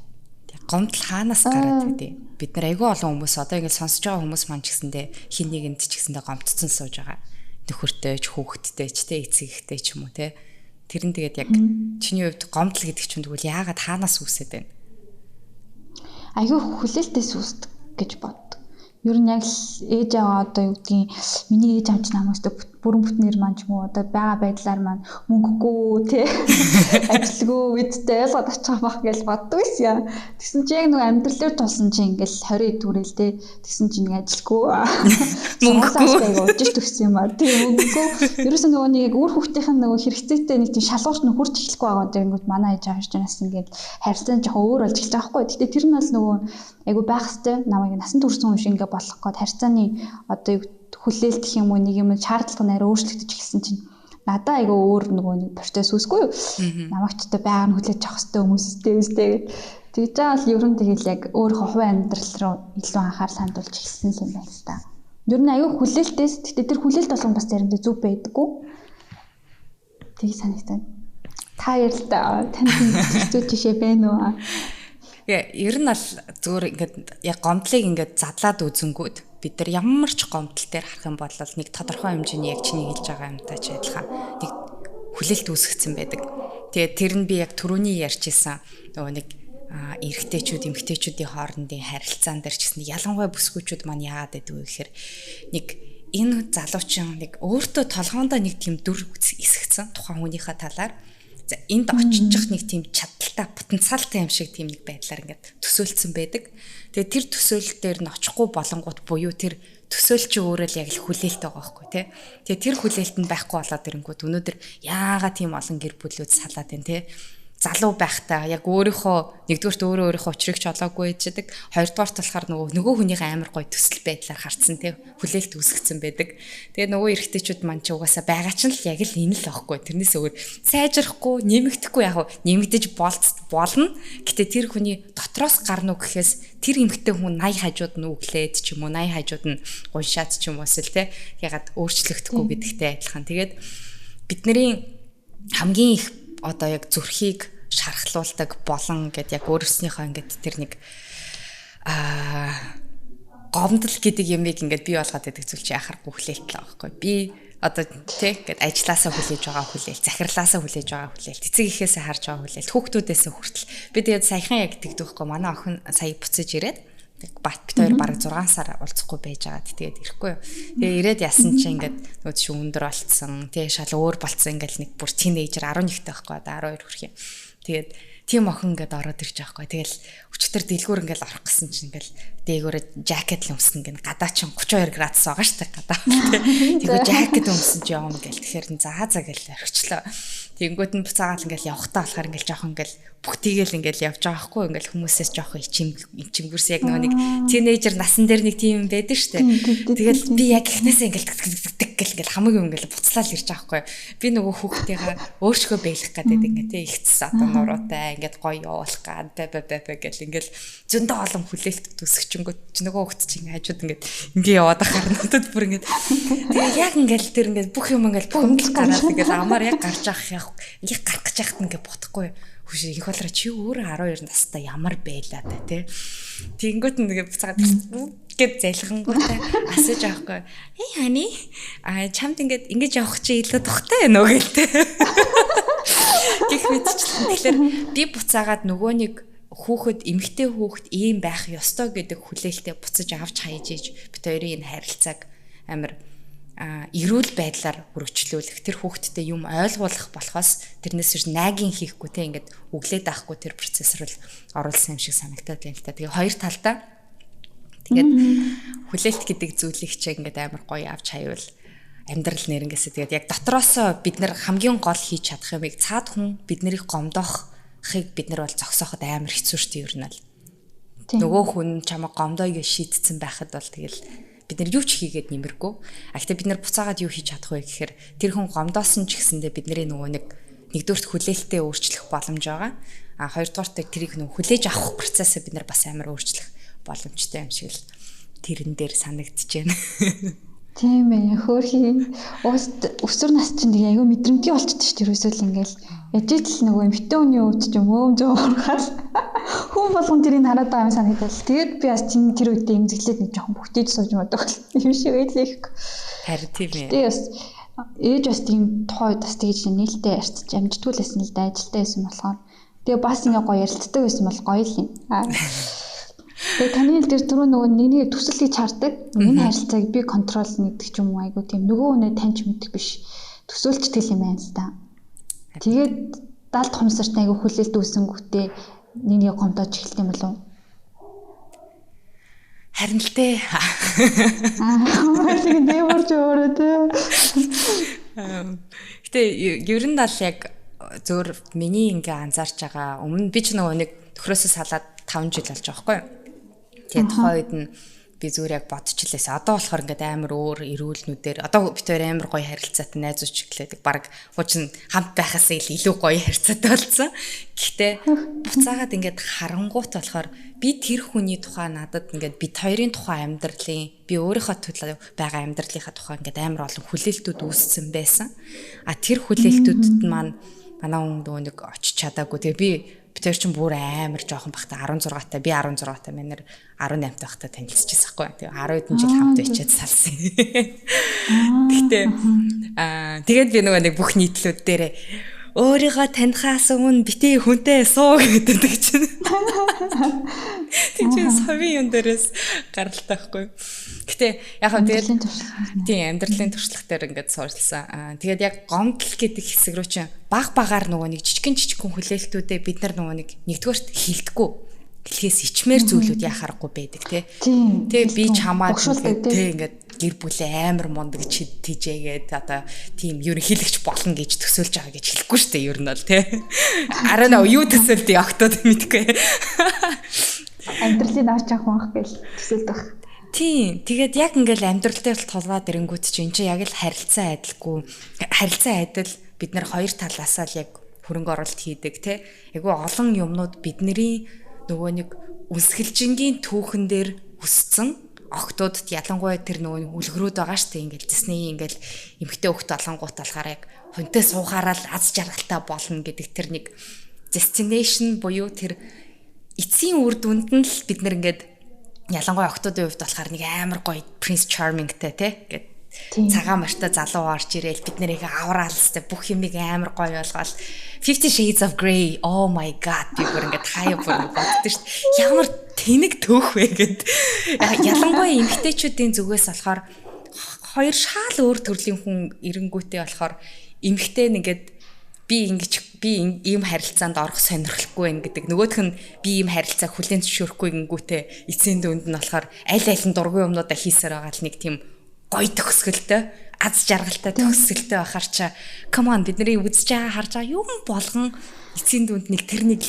Гомдол хаанаас гараад гэдэг. Бид нар айгүй олон хүмүүс одоо ингэ сонсож байгаа хүмүүс маань ч гэсэндээ хин нэгэнд ч гэсэндээ гомдцсон сууж байгаа. Нөхөртэй ч хүүхэдтэй ч те эцэгтэй ч юм уу те. Тэр нь тэгээд яг чиний хувьд гомдол гэдэг чинь тэгвэл яагаад хаанаас үүсээд байна?
Айгүй хүлээлтээс үүсдэг гэж бод. Ер нь яг ээж аваа одоо юу гэдгийг миний ээж авч намайг бүрэн бүтнээр маань ч юм уу одоо байгаа байдлаар маань мөнгөгүй тий ажилгүй үедтэй ялгаад очих байх гэж боддог байсан. Тэгсэн чи яг нэг амьдралаар тулсан чи ингээл 20 түрэл тий. Тэгсэн чи нэг ажилгүй мөнгөгүй удаж төгсөн юм аа. Тий мөнгөгүй. Ерөөсөө нөгөө нэг өөр хүүхдийнх нь нөгөө хэрэгцээтэй нэг тийм шалгуурч нөхөрч эхлэхгүй байгаа гэнгүүт манай ээж аваа ч ингээд харьцан жоохон өөр болж эхэлж байгаа байхгүй. Гэтэ тэр нь бол нөгөө айгу байх хэвээр намайг насан турш юм шиг ингээ болох гээд харьцааны одоо хүлээлт гэх юм уу нэг юм шаардлага нь арай өөрчлөгдөж эхэлсэн чинь надаа айгу өөр нөгөө нэг процесс үүсгүй юу? Намайг ч одоо байгаар нь хүлээж авах хэрэгтэй хүмүүстэй үстэй гэж байгаа л ер нь тэгэл яг өөрийнхөө хувийн амьдрал руу илүү анхаарал хандуулж эхэлсэн юм байна л та. Ер нь айгу хүлээлтээс гэхдээ тэр хүлээлт болгон бас заримдаа зүв байдаггүй. Тийг санагдана. Та ярилтаа танд зүг жишээ байна уу?
Ер нь ал зүгээр ингээд яг гомдлыг ингээд задлаад үзэнгүүд бид нар ямар ч гомдол дээр харах юм бол нэг тодорхой хэмжээний яг чиний хэлж байгаа юмтай ч адилхан нэг хүлээлт үүсгэсэн байдаг. Тэгээд тэр нь би яг түрүүний ярьжсэн нөгөө нэг эрэгтэйчүүд эмэгтэйчүүдийн хоорондын харилцаан дээр ч гэсэн ялангуяа бүсгүйчүүд маань яагаад гэдэг вэ гэхээр нэг энэ залуучин нэг өөртөө толгоондоо нэг тийм дүр эсгцэн тухайн хүнийхээ талаар энд очиж нэг тийм чадaltaй потенциалтай юм шиг тийм нэг байдлаар ингээд төсөөлцсөн байдаг. Тэгээ тэр төсөөлөл дээр нь очихгүй болонгууд буюу тэр төсөөлч өөрөө л яг л хүлээлт байгаа байхгүй тий. Тэгээ тэр хүлээлт нь байхгүй болоод ирэнгүүт өнөөдөр яагаад тийм олон гэр бүлүүд салаад байна тий. Залуу байхдаа яг өөрийнхөө нэгдүгээрт өөрийнхөө учрыг ч олоогүй ээждэг. Хоёрдугаарт болохоор нөгөө хүнийхээ амар гоё төсөл байдлаар харцсан тий хүлээлт үүсгэсэн байдаг. Тэгээ нөгөө эрэгтэйчүүд маань ч угаасаа байгаа ч л яг л энэ л байхгүй. Тэрнээс өөр сайжрахгүй, нэмэгдэхгүй яг нэмэгдэж болно. Гэтэ тэр хүний дотроос гарна уу гэхээс тэр эмэгтэй хүн 80 хажууд нь үглээд ч юм уу 80 хажууд нь гуншаад ч юм уус л тий ягаад өөрчлөгдөхгүй гэдэгтэй адилхан. Тэгээд бидний хамгийн их одоо яг зүрхийг шархлуулдаг болон гэд яг өөрснийхөө ингээд тэр нэг гомдол гэдэг ямиг ингээд бий болгоод байдаг зүйл чи яхахгүй хүлээлт л байгаа байхгүй. Би одоо тий гэд ажилласаа хүлээж байгаа хүлээлт, захирлаасаа хүлээж байгаа хүлээлт, эцэг эхээсээ харж байгаа хүлээлт, хүүхдүүдээсээ хүртэл. Би тэгээд саяхан яг тэгдэг байхгүй. Манай охин сая буцаж ирээд бат бит хоёр бараг 6 сар уулзахгүй байж байгаа. Тэгээд ирэхгүй. Тэгээ ирээд ясан чи ингээд нөгөө чи өндөр болцсон. Тэгээ шал өөр болцсон ингээд нэг бүр тинейжер 11-тэй байхгүй. 12 хүрэх юм. Тэгээд тийм охин ингээд ороод ирж байгаа байхгүй. Тэгэл өчтөр дэлгүүр ингээд орох гэсэн чинь ингээд дээгүүрээ жакет л өмснө гэн гадаа чин 32 градус байгаа штэ гадаа. Тэгээ жакет өмсөн чи явна гэл. Тэгэхээр заа гэл орхичлоо. Тэнгүүт нь буцаагаал ингээл явахтаа болохоор ингээл жоохон ингээл бүгтийгээл ингээл явж байгаа хгүй ингээл хүмүүсээс жоохон ичимгэрс яг нөгөө нэг тинейжер насан дээр нэг тийм юм байдаг штэ. Тэгэл би яг ихнээсээ ингээл хамаг юм ингээл буцлаад ирж байгаа хгүй. Би нөгөө хүүхдийнхаа өөрсгөө бэлэх гэдэг ингээд тий ихцс одоо нуруутай ингээд гоё явуулах гад гэл ингээл зөндөө олон хүлээлт төсөгчөнгөт чи нөгөө хүүхд чинь хажууд ингээд яваад ахаар надад бүр ингээд тэгээ яг ингээл тэр ингээд бүх юм ингээл бөмбөл гараад ингээл амар яг гарч авах яг гарах гэж яхад ингээд бодохгүй хүш их болоо чи өөр 12 настай ямар байлаа та тий. Тэнгүүт нэг буцаад гэд залхингуутай асууж авахгүй. Hey honey чамд ингэж явах чи илүү тухтай байна уу гэлтэй. Гэх мэтчлэн тэгэхээр би буцаагаад нөгөө нэг хүүхэд эмэгтэй хүүхэд ийм байх ёстой гэдэг хүлээлтэд буцаж авч хайж ийж бит хоёрын энэ харилцааг амар эрүүл байдлаар өргөжлүүлэх тэр хүүхэдтэй юм ойлгуулах болохоос тэрнээс биш найгийн хийхгүй те ингээд өглээд авахгүй тэр процесс руу оруулсан юм шиг санагдаад байна л та. Тэгээ хоёр талдаа тэгээд хүлээлт гэдэг зүйлийг ч ингээд амар гоё авч хаявал амьдрал нэрнгээсээ тэгээд яг дотроосоо бид нар хамгийн гол хийж чадах юмыг цаад хүн бид нарыг гомдоохыг бид нар бол зогсооход амар хэцүү шүү дээ ер нь л. Нөгөө хүн чамаа гомдоё гэж шийдсэн байхад бол тэгэл бид нар юу ч хийгээд нэмэргүй. Гэхдээ бид нар буцаагаад юу хийж чадах вэ гэхээр тэр хүн гомдоосон ч гэсэндээ бидний нөгөө нэгдүгürt хүлээлтээ өөрчлөх боломж байгаа. Хоёрдугаарт тэрийг нөгөө хүлээж авах процессыг бид нар бас амар өөрчлөх боломжтой юм шиг л тэрэн дээр санагдчихэв.
Тийм ээ хөөрхий өсвөр нас чинь тэгээ аюу мэдрэмтгий болчихсон шүү дээ ерөөсөө ингээл яж итл нөгөө эмхтэн хүний өвд ч юм өөм жоохал хүн болгон тэрийг хараад байгаа юм санагдал. Тэгээд би бас тэр үедээ эмзэглээд нэг жоохон бүгдийг сууж модох юм шиг байлээ.
Харин тийм ээ.
Тэгээд бас ээж бас тийм тухайд бас тэгж нээлттэй ярьцж амжтгүй л байсан л да ажилтаа байсан болохоор тэгээ бас ингээ гоё ярилцдаг байсан бол гоё л юм. Тэгээ таны хэл дээр түрүү нөгөө нэг төсөлийг чардаг. Энэ харилцааг би контрол нэгдэг ч юм уу айгу тийм нөгөө үнэ таньж мэддэг биш. Төсөөлчтэй юм байна л да. Тэгээд далд хомсорт айгу хүлээлт үүсэнгүүтээ нэг гомдож эхэлт юм болов.
Харин л дээ.
Тэгээд нэмэрч өөрөө тэ.
Гэтэ ер нь л яг зөөр миний ингээ анзаарч байгаа өмнө би ч нөгөө нэг төхрөөсөө салаад 5 жил болж байгаа байхгүй юу. Тэгээд тухайд нь би зүгээр яг бодчихлээсээ. Одоо болохоор ингээд амар өөр эрүүлнүүдээр одоо бид хоёр амар гоё харилцаатай найзууч гэлээд баг хуучин хамт байхаас илүү гоё харилцаатай болсон. Гэхдээ буцаагаад ингээд харангуут болохоор би тэр хүний тухай надад ингээд бид хоёрын тухай амьдралын би өөрийнхөө төлөө байгаа амьдралынхаа тухай ингээд амар олон хүлээлтүүд үүссэн байсан. А тэр хүлээлтүүдэд маань манай хүн нөгөө нэг очиж чадаагүй. Тэгээ би бид хоёр чинь бүр амар жоохон багтаа 16 та би 16 та манер 18 тахта танилцчихсан байхгүй. Тэгээ 10 хэдэн жил хамт байчаад салсан. Гэхдээ тэгээд би нөгөө нэг бүх нийтлүүд дээрээ өөрийгөө танихаас өмнө битээ хүнтэй суу гэдэг чинь. Тийм совын юм дээрээс гаралтай байхгүй. Гэтэ яг хөө тэгээд тийм амьдралын туршлага дээр ингээд суурилсан. Тэгээд яг гомдол гэдэг хэсэг рүү чинь багаар нөгөө нэг жижигхэн хүлээлтүүдээ бид нар нөгөө нэг нэгдүгээрт хилдэггүй. Хэлхээс ичмээр зүйлүүд яхахгүй байдаг тий. Тэгээ би чамаа тий ингээд гэр бүлээ амар мундаг тийжээгээд одоо тийм ерөнхийлөгч болно гэж төсөөлж байгаа гэж хэлэхгүй шүү дээ ер нь бол тий. Араа нөө юу төсөөлдөө октод мэдгүй.
Амьдралын авч авах байх гэж төсөөлдөг.
Тийм. Тэгээд яг ингээл амьдралтай толгойд ирэнгүүт чинь яг л харилцаа адил бид нар хоёр талаасаа л яг хөрөнгө оруулалт хийдэг тий. Айгу олон юмнууд бидний нөгөө нэг үсгэлжингийн түүхэн дээр өссөн октодд ялангуяа тэр нөгөө үлгэрүүд байгаа штэ ингээл Disney ингээл эмхтэй хөхт олонгууд болохоор яг хүнтэй суухаараа л аз жаргалтай болно гэдэг тэр нэг destination буюу тэр эцсийн үр дүнд нь л бид нар ингээд ялангуяа октодын хувьд болохоор нэг амар гоё Prince Charming-тэй тий ингээд цагаан мартай залуу орж ирээл бид нэрийг авраалстай бүх юмыг амар гоё болгоол 50 Shades of Grey oh my god би бүр ингээд хаяа бүр боддоо шүү дээ ямар тэнэг төөх вэ гэд ялангуяа эмэгтэйчүүдийн зүгээс болохоор хоёр шал өөр төрлийн хүн эренгүүтэй болохоор эмэгтэй нэгэд би ийм харилцаанд орох сонирхолгүй байна гэдэг нөгөөх нь би ийм харилцаа хүлээн зөвшөөрөхгүй гингүүтэй эцсийн дүнд нь болохоор аль нь дургүй юмнуудаа хийсээр байгаа л нэг тийм гоё төгсгөлтэй аз жаргалтай төгсгөлтэй байхаар чаа come on бидний үзэж байгаа харж байгаа юм болгон эцсийн дүнд нэг тэр нэг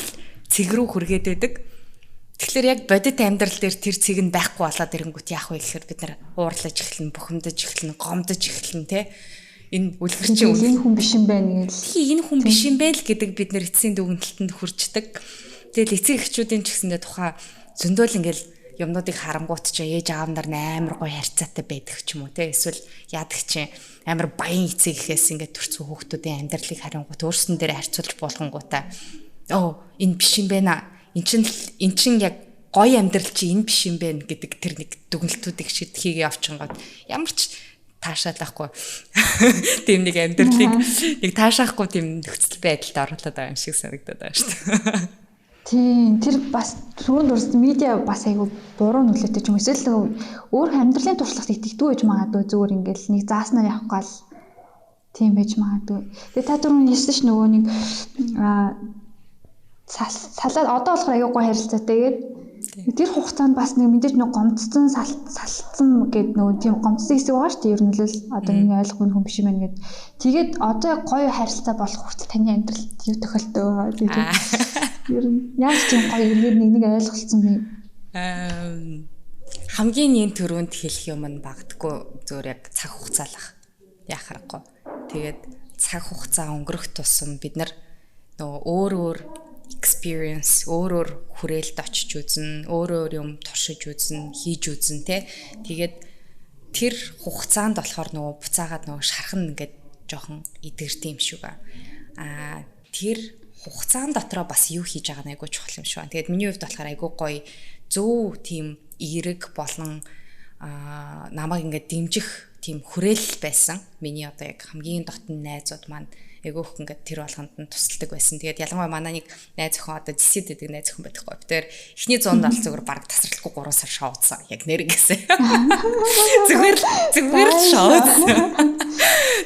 цэг рүү хүргээд байдаг. Тэгэхээр яг бодит амьдрал дээр тэр цэг нь байхгүй болоод ирэнгүүт яах вэ гэхээр бид нар уурлаж эхэлнэ, бухимдаж эхэлнэ, гомдож эхэлнэ те. Энэ үлгэр чинь
энэ хүн биш юм байна гэж.
Тийм энэ хүн биш юм байл гэдэг бид нар эцсийн дүгнэлтэнд хүрчдэг. Тэгэл эцэг эхчүүдийн ч гэсэндээ тухай зөндөөл ингээл юмнуудыг харангуут ч ээж аав нар амар гоё харьцаатай байдаг ч юм уу те эсвэл яадаг чинь амар баян эцэг ихээс ингээд төрцөө хүүхдүүдийн амьдралыг харангуут өөрснөн дээр харьцуулж болгонгуудаа энэ биш юм байна. Эн чин яг гоё амьдрал чи энэ биш юм байна гэдэг тэр нэг дүгнэлтүүдийг хийгээ авчингод ямар ч таашаалахгүй тийм нэг амьдралыг нэг таашаахгүй тийм нөхцөл байдалд оруулаад байгаа юм шиг санагдаад байгаа шүү дээ.
Тийм тэр бас түрүүнд дурсан медиа бас айгу буруу нөлөөтэй ч юм эсвэл өөр амьдралын туршлагад итгэдэггүй гэж магадгүй зүгээр ингээл нэг зааснаар явах гал тийм байж магадгүй. Тэгээ та түрүүн ярьсан ш нөгөө нэг салаад одоо болохоор айгу гоо харилцаатай гээд тэр хугацаанд бас нэг мэдээж нэг гомдсон салцсан гэдэг нөгөө тийм гомдсон хэсэг байгаа шүү дээ. Ер нь л одоо нэг ойлгохгүй хүн биш юм байна гэд. Тэгээд одоо гоё харилцаа болох хүртэл таны амьдралд юу тохиолдөө гэдэг. Ер нь яаж тийм гоё иргэд нэг ойлголцсон бэ?
Хамгийн нэг төрөнд хэлэх юм нь багдгүй зөвөр яг цаг хугацаалах яах харахгүй. Тэгээд цаг хугацаа өнгөрөх тусам бид нар нөгөө өөр experience өөр хүрээлд очиж үзэн, өөр юм туршиж үзэн, хийж үзэн те. Тэгээд тэр хугацаанд болохоор нөгөө буцаагаад нөгөө шархан ингээд жоохон идэрт юм шиг аа. Тэр хугацаанд дотроо бас юу хийж байгаа нь айгүй чухал юм шиг байна. Тэгээд миний хувьд болохоор айгүй гоё зөв тийм эерэг болон намайг ингээд дэмжих тийм хүрээлэл байсан. Миний одоо яг хамгийн дотн найзууд маань айгүйх ингээд тэр болгонд нь тусалдаг байсан. Тэгээд ялангуяа манай нэг найз охин одоо дисэд гэдэг найз охин байхгүй. Тэр эхний 100 дал зүгээр баг тасралтгүй 3 сар шоудсан. Яг нэр гэсэн. Зүгээр шоудсан.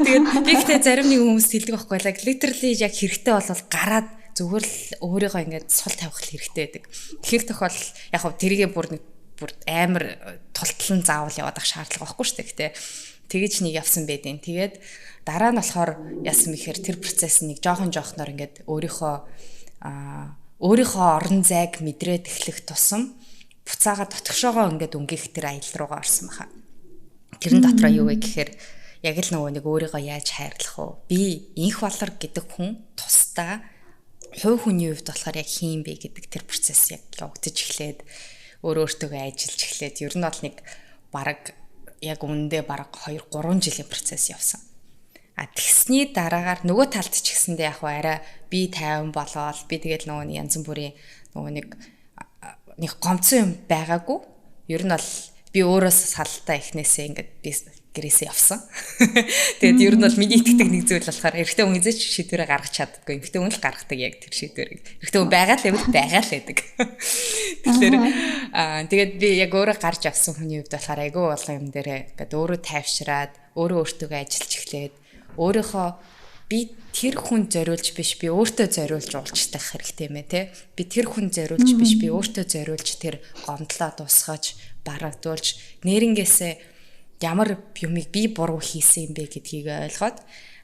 Тэгээд ихтэй зарим нэг хүмүүс хэлдэг байхгүй. Яг literally яг хэрэгтэй болол гараад зүгээр л өөрийгөө ингээд сул тавих хэрэгтэй байдаг. Тэгэхээр тохиол яг хав тэрийгэ бүр амар тултлан заавал яваад ах шаардлага байхгүй шүү дээ. Гэтэ тэгэж нэг явсан байдیں۔ Тэгээд дараа нь болохоор яасан мэхээр тэр процесс нэг жоохноор ингээд өөрийнхөө орон зайг мэдрээд эхлэх тусам буцаага дотгошоогоо ингээд өнгөх тэр аялал руугаа орсон баха. Тэрэн дотроо юу вэ гэхээр яг л нөгөө нэг өөрийгөө яаж хайрлах вэ? Би инх болор гэдэг хүн тусдаа хувь хүний хувьд болохоор яг хийм бэ гэдэг тэр процесс яг явагдаж эхлээд өөртөө ажиллаж эхлээд ер нь бол нэг бараг яг үндэ бараг 2-3 жилийн процесс явсан. Тэгсний дараагаар нөгөө талд ч гэсэндээ яг арай би 50 болоод би тэгэл нөгөө янз бүрийн нөгөө нэг гомцсон юм байгаагүй. Ер нь бол би өөрөөс салтай ихнээсээ ингээд би гэрээсээ явсан. Тэгээд ер нь бол миний итгэдэг нэг зүйл болохоор эрэгтэй хүн эзэж шийдвэрээ гаргаж чаддаггүй. Эмэгтэй хүн л гаргадаг яг тэр шийдвэрийг. Эрэгтэй хүн байгаа л байдаг. Тэгэхээр тэгээд би яг өөрөө гарч авсан хүний хувьд болохоор айгүй болгон юм дээрээ ингээд өөрөө тайвшраад өөртөө ажиллаж эхлээд өөрийнхөө би тэр хүн зориулж биш би өөртөө зориулж уулздаг хэрэгтэй мэ те. Би тэр хүн зориулж биш би өөртөө зориулж тэр гомдлоо тусгаж барагдуулж нэрнгээсээ ямар юмыг би буруу хийсэн юм бэ гэдгийг ойлгоод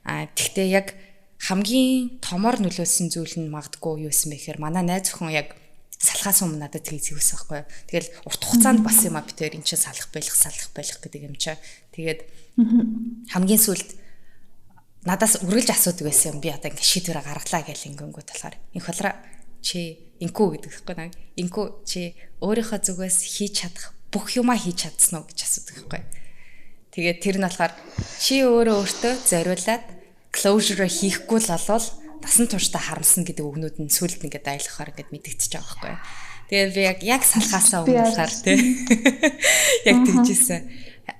тэгтээ яг хамгийн томор нөлөөлсөн зүйл нь магадгүй юу гэсэн мэхээр манай найз охин яг салхаас өмнө надад тгийж өгсөн байхгүй. Тэгэл урт хугацаанд бас юм а би тэр эн чинь салах байх гэдэг юм чаа. Тэгээд хамгийн сүүлд надаас үргэлж асуудаг байсан юм. Би одоо ингэ шийдвэрээ гаргалаа гэж ингэнгүүт болохоор инх болоо чи инкүү гэдэг хэвгүй наа. Инкүү чи өөрийнхөө зүгээс хийж чадах бүх юмаа хийж чадсан уу гэж асуудаг хэвгүй. Тэгээд тэр нь болохоор чи өөртөө зориулаад closure хийхгүй л олвол насан туршдаа харамсна гэдэг үгнүүд нь сүлд ингээд айлахаар ингээд мэдэгдэж байгаа байхгүй. Тэгээд би яг салхаасаа өмнөхөр тий. Яг тэгжсэн.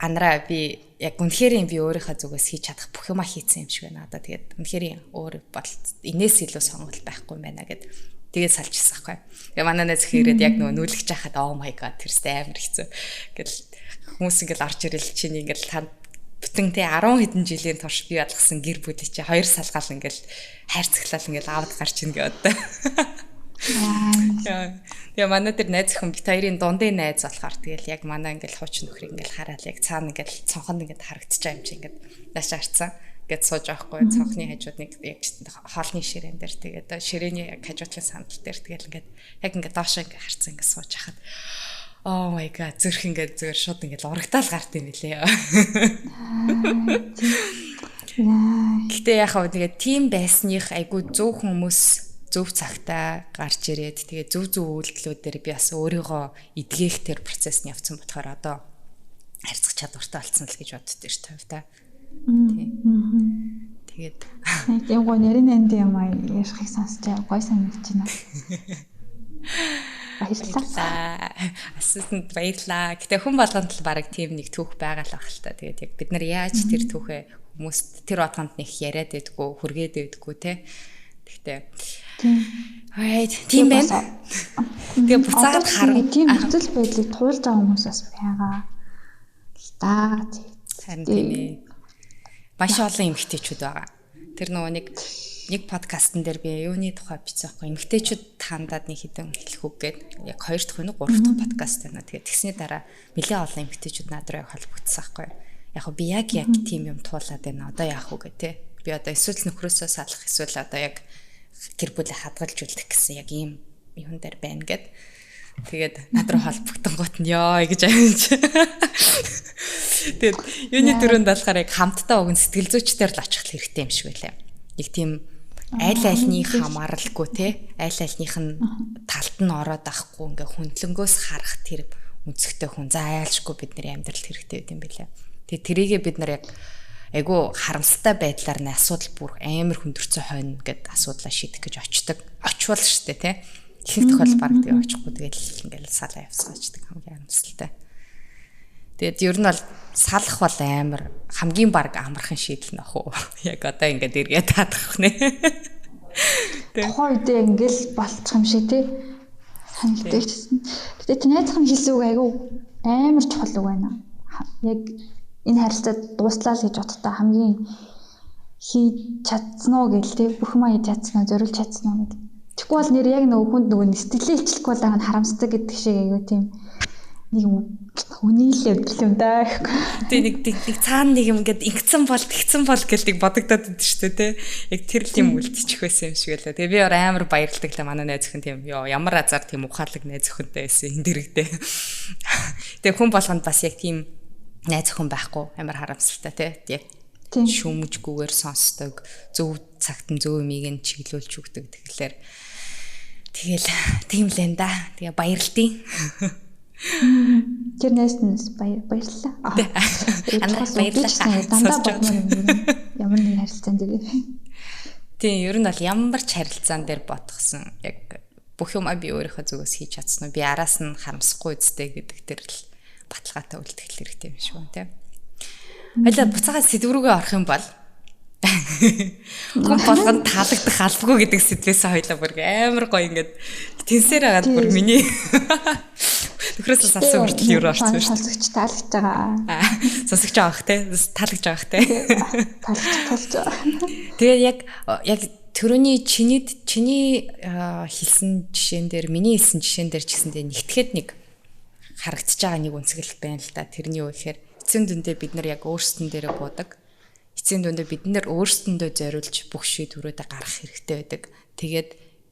Анараа би яг үнэхээр би өөрийнхөө зүгээс хийж чадах бүх юмаа хийцэн юм шиг байна. Одоо тэгээд үнэхээр өөр бодолт инээс илүү сонголт байхгүй юм байна гэд тэгээд салжчихсан байхгүй. Тэгээ манай найз хэрэг яг нөгөө нүүлгэж хахад oh my god тэрстэй амар хэцүү. Ингээл хүмүүс ингээл орж ирэл чинь ингээл та бүтэн тэ 10 хэдэн жилийн турш бий болгосон гэр бүл чи 2 салгаал ингээл хайрцаглал ингээл аваад гарч ийн гэдэг. Тэгээ манай тэр найз охин бит хоёрын дундын найз болохоор тэгэл яг манай ингээл хуучин нөхрийг ингээл хараад яг цаана ингээл цонхонд ингээд харагдчих юм чи ингээд нааш харцсан. Ингээд сууж байхгүй цонхны хажууд нэг яг хоолны ширээн дээр тэгээд ширээний яг хажуудлын сандал дээр тэгэл ингээд яг ингээд доошоо ингээд харцсан ингээд сууж хахад oh my god зүрх ингээд зүгээр шууд ингээд урагтаал гарт юм билээ. Гэтэ яг хав тэгээд тийм байсных айгу зөв хүмүүс зөв цагтаа гарч ирээд тэгээд зөв үйлдэлүүдээр би бас өөрийгөө эдгэх тэр процессны явцсан болохоор одоо харьцах чадвартай болсон л гэж боддөө ш тавь та. Тэгээд
тийм гоо нэрийн энд юм аа ярихыг сонсож гой санагдаж байна. Баярлалаа.
Асуусан баярлалаа. Гэтэ хүн болгонд л баг тийм нэг түүх байгаа л ах л та. Тэгээд яг бид нар яаж тэр түүхээ хүмүүст тэр бодгонд нэг яриад байдгүй, хүргээд байдгүй те. Тэгтээ. Alright, тийм байна. Тэгээ буцаад харна.
Тийм нөхцөл байдлыг туулж байгаа хүмүүс бас байгаа. Та
харин тийм ээ. Маш олон эмэгтэйчүүд байгаа. Тэр нөгөө нэг подкастн дээр би юуны тухай бичсэн байхгүй эмэгтэйчүүд таандаад нэг хэдэн хэлэх үг гээд яг 2 дахь нь 3 дахь подкаст байна. Тэгээд тэгсний дараа нэлээд олон эмэгтэйчүүд над руу холбогдсон байхгүй. Яг би яг тийм юм туулаад байна. Одоо яах вэ гэ тэ. Би одоо эсвэл нөхрөөсөө салах эсвэл одоо яг гэр бүлээ хадгалж үлдэх гэсэн яг ийм юун дээр байна гэд. Тэгээд над руу холбогдсон нь ёо гэж амиж. Тэгээд юуны дөрөнд болохоор яг хамтдаа уг сэтгэл зүйчдээр л очих хэрэгтэй юм шиг байлаа. Нэг тийм аль альны хамааралгүй те аль альных нь талд нь ороод ахгүй ингээ хүндлэнгөөс харах тэр үнцгтэй хүн заайлшгүй бидний амьдралд хэрэгтэй байт юм билээ. Тэгээ тэрийгээ бид нар яг айгу харамсалтай байдлаар нь асуудал бүр амар хүндэрцэн хойно гэд асуудлаа шийдэх гэж очдог. Очвол штэ тий. Ихэнх тохиолдолд баг тэгээ очихгүй тэгэл ингээл салаа явсаачдаг хамгийн харамсалтай. Тэгээд ер нь бол салах бол амар хамгийн баг амархан шийдэл нөх үү. Яг одоо ингээд эргээд таадах нэ.
Тухайн үедээ ингээл болчих юм шиг тий. Санагдаж байна. Гэтэ тэнийхэн хэлсэн үг айгүй амар чухал үг байна. Яг энэ харилцаа дуслаа л гэж бодтоо хамгийн хийж чадсан уу гэл тий бүх юм хийж чадсан уу зориулж чадсан уу гэдэг. Тэгэхгүй бол нэр яг нөгөө хүнд нөгөө сэтгэлээ илчлэхгүй бол байгаа нь харамсдаг гэдэг шиг айгүй тийм нэг үнийлээ өгдөл юм да.
Тэг нэг цаана нэг юм ингээд ингэсэн бол тэгсэн бол гэлтийг бодогдоод идэв шүү дээ тий. Яг тэр л юм үлдчих байсан юм шиг байлаа. Тэгээ би амар баярлагддаг л манай найз өхөн тийм ёо ямар азар тийм ухаалаг найз өхөнтэй байсан энэ дэрэгдээ. Тэгээ хүн болгонд бас яг тийм найз өхөн байхгүй амар харамсалтай тий. Яг шүүмжгүйгээр сонсдог зөв цагт нь зөв юмыг нь чиглүүлж өгдөг тэгэхээр тэгэл тийм л энэ да. Тэгээ баярлтыг.
Тэр найснаас баярлалаа.
Анаас баярлалаа.
Дандаа бодмоор юм. Ямар нэг харилцаан дээр.
Тийм ер нь бол ямар ч харилцаан дээр ботгосон яг бүх юм би өөрийнхөө зүгээс хийж чадсан уу би араас нь харамсахгүй үстэй гэдэг тэр л баталгаатай үлдэх хэрэгтэй юм шиг байна тийм. Хоёлаа буцаага сэдв рүүгээ орох юм бол хүн болгонд таалагдах албагүй гэдэг сэдвээс хоёлаа бүр амар гоё ингээд тэнсээр агаад бүр миний төхрөөс салсан хүртэл юу орсон шүү дээ.
Сонсогч таалагдж байгаа.
Сонсогч авах те таалагдж авах те.
Таалж байгаа.
Тэгээ яг төрөний чиний хэлсэн жишээн дээр миний хэлсэн жишээн дээр ч гэсэндээ нэгтгэхэд нэг харагдаж байгаа нэг үнсгэлт байна л да. Тэрний юу гэхээр эцсийн дүндээ бид нар яг өөрсдөн дээрээ буудаг. Эцсийн дүндээ бид нар өөрсдөндөө зориулж бүх шийдвэрүүдээ гаргах хэрэгтэй байдаг. Тэгээд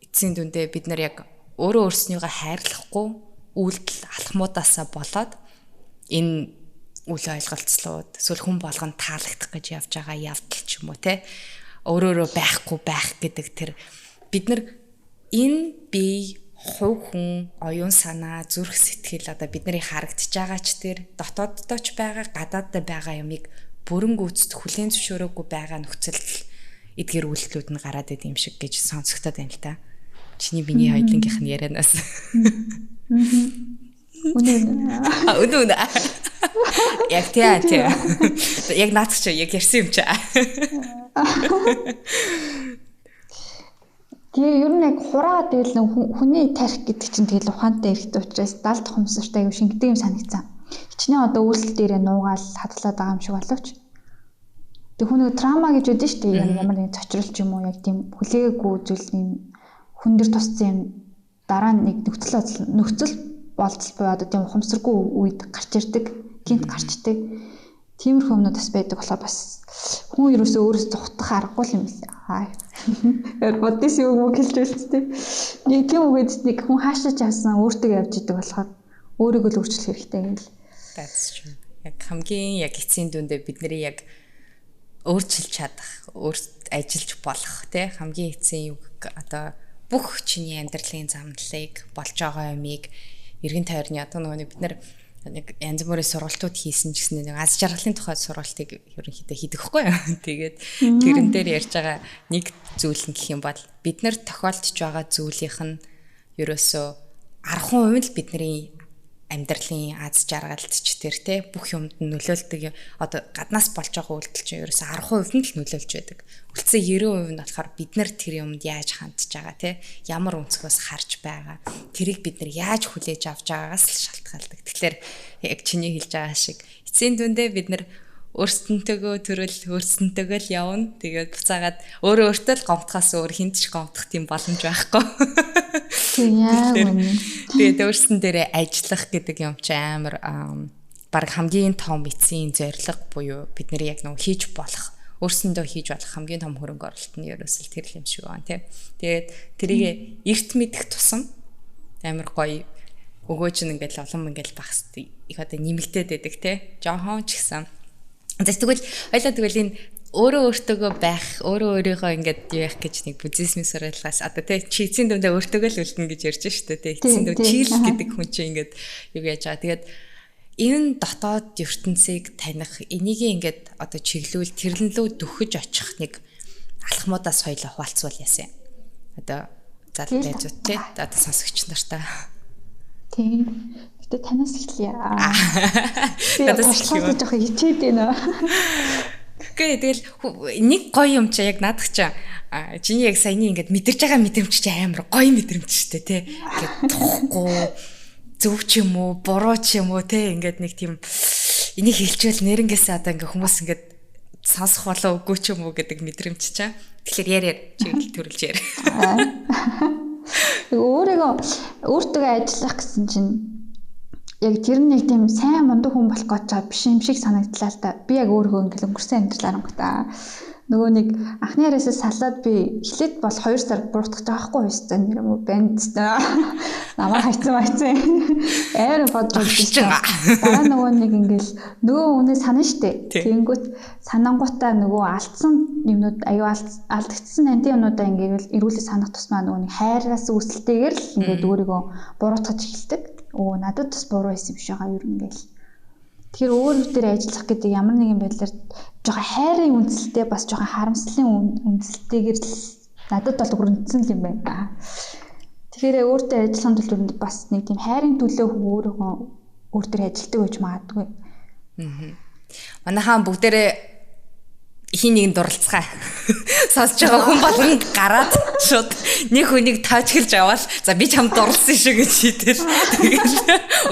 эцсийн дүндээ бид нар яг өөрөө өөрснийгөө хайрлахгүй үйлдэл алхмуудаасаа болоод энэ үл ойлголцлууд эсвэл хүн болгонд таалагдах гэж явж байгаа явдал ч юм уу те өөрөөрөө байхгүй байх гэдэг тэр бид нар энэ бие хувь хүн оюун санаа зүрх сэтгэл одоо бидний харагдаж байгаа ч тэр дотооддоо ч байгаа гадааддаа байгаа юмыг бүрэн гүйцэд хүлээн зөвшөөрөөгүй байгаа нөхцөл эдгээр үйлдэлүүд нь гараад идэм шиг гэж сонсогдоод байна л да. Чиний миний хоёулынгийнх нь ярианаас. Үнэн. Яг тий. Яг наацч яг ярьсан юм чи.
Тэгээ ер нь яг хураагаад ивэл хүний тарих гэдэг чинь тэгэл ухаантай хэрэгтэй учраас 70 дахь хүмүүстэй аюу шингэдэг юм санагцсан. Хичнээн одоо үйлдэл дээрээ нуугаал хадлаад байгаа юм шиг боловч. Тэг хүн траума гэж үдэн шүү дээ. Ямар нэг цочролч юм уу яг тийм хүлээгээгүй зүйлний хүн дөр туссан юм дараа нэг нөхцөл болцол буюу одоо тийм ухамсаргүй үед гарч ирдэг, гинт гарчдаг. Тиймэрхүү юмнууд бас байдаг болохоор бас хүн ерөөсөө өөрөөс зүхтах аргагүй юм байна. Бодис юу хэлж байлцтэй. Нэг тийм үгээд нэг хүн хаашаач явсан өөртөө явж идэг болохоор өөрийгөө л өөрчлөх хэрэгтэй гэнэ л.
That's true. Яг хамгийн яг эцсийн дүндээ бидний яг өөрчилж чадах, өөрт ажиллаж болох тий хамгийн эцсийн үг одоо бүх чиний амьдралын замналыг болж байгаа юмыг эргэн тойрны одоо нөгөө бид нар нэг янз бүрийн сургалтууд хийсэн ч гэсэн нэг аз жаргалын тухай сургалтыг ерөнхийдөө хийдэг хгүй юу. Тэгээд тэрэн дээр ярьж байгаа нэг зүйл нь гэх юм бол бид нар тохиолдож байгаа зүйлийнх нь ерөөсөө 10% л бидний амьдралын аз жаргалт ч тэр те бүх юмд нөлөөлдөг одоо гаднаас болж байгаа үйлдэл чинь ерөөсөө 10% нь л нөлөөлж байдаг. Үлдсэн 90% нь болохоор бид нар тэр юмд яаж хандж байгаа те ямар өнцгөөс харж байгаа тэрийг бид нар яаж хүлээж авч байгаагаас л шалтгаалдаг. Тэгэхээр яг чиний хэлж байгаа шиг эцсийн дүндээ бид нар өөрсдөнтөөгөө төрөл өөрсдөнтөөгөө л явна. Тэгээд буцаагаад өөртөө л гомдохоос өөр хинт ч гомдох тийм боломж байхгүй. Тэгээд өөрсдөн дээрээ ажиллах гэдэг юм чи амар баг хамгийн том эцсийн зорилго буюу бидний яг нэг хийж болох өөрсөндөө хийж болох хамгийн том хөрөнгө оруулалт нь ерөөсөл тэр юм шиг байна тий. Тэгээд тэрийг эрт мэдэх тусам амар гоё өгөөж ингээл олон ингээл багс их одоо нэмэгдээд байдаг тий. Жохон ч гэсэн тэгвэл энэ өөрөө өөртөөгөө байх, өөрийнхөө ингээд юу яах гэж нэг буддизмын сургалтаас одоо тий чи эцсийн дүндээ өөртөөгөө л үлдэн гэж ярьж штэ тий. Эцсийн дүнд чийл гэдэг хүн чинь ингээд юу яаж байгаа. Тэгээд энэ дотоод ертөнцийг таних, энийг ингээд одоо чиглүүл тэрлэнлүү дөхөж очих нэг алхмуудаас хоёлаа хуваалцвал яасан. Одоо залуучууд тий одоо сонсогч нартай.
Тийм. Гэтэ танаас эхлэе.
Надаас
эхлэе. Жоох хичээд байна.
Тэгэл нэг гоё юм чи яг наадах чинь чиний яг саяны ингээд мэдэрж байгаа мэдрэмж чи амар гоё мэдрэмж штэ тий. Ингээд тухгүй зөв ч юм уу, буруу ч юм уу тий ингээд нэг тийм энийг хэлчихвэл нэрнгээсээ одоо ингээд хүмүүс ингээд сонсох болоо үгүй ч юм уу гэдэг мэдрэмж чаа. Тэгэхээр яриа чи төрүүлж яар.
Өөртөө ажиллах гэсэн чинь яг тэр нэг тийм сайн мундаг хүн болох гэж байгаа биш юм шиг санагдлаа л да. Би яг өөрөө ингээл өнгөрсөн амьдралаар гота. Нөгөө нэг анхны яриасаа салаад би эхлээд бол 2 сар буруутгах таахгүй байсан нэр юм уу банд та. Намаа хайцсан. Ээр бодож байсан. Дараа нөгөө нэг ингээл нөгөө үнэ санаа штэ. Тэнгүүт санангуудаа нөгөө алдсан юмнууд аюу алдагдсан анти юмнуудаа ингээл эрүүлээ санах тусмаа нөгөө нэг хайраас үүсэлтэйгээр л ингээд өөрийгөө буруутгаж эхэлдэг. Надад бас буруу байсан биш байгаа юу ингээл. Тэгэхээр өөр өөр ажиллах гэдэг ямар нэгэн байдлаар жоохон хайрын үндсэлтэй бас жоохон харамслын үндсэлтэйгээр л надад бол өрнөцсөн юм байна. Тэгэхээр өөртөө ажиллахын тулд бас нэг тийм хайрын төлөө өөрийгөө өөртөө ажилтдаг гэж магадгүй.
Манайхан бүгдээрээ хин нэгэнд дурлцгаа. Сонсож байгаа хүн болгон гараад шууд нэг хүнийг таажгэлж аваад за би чамд дурлсан шүү гэж шийдэл. Тэгэл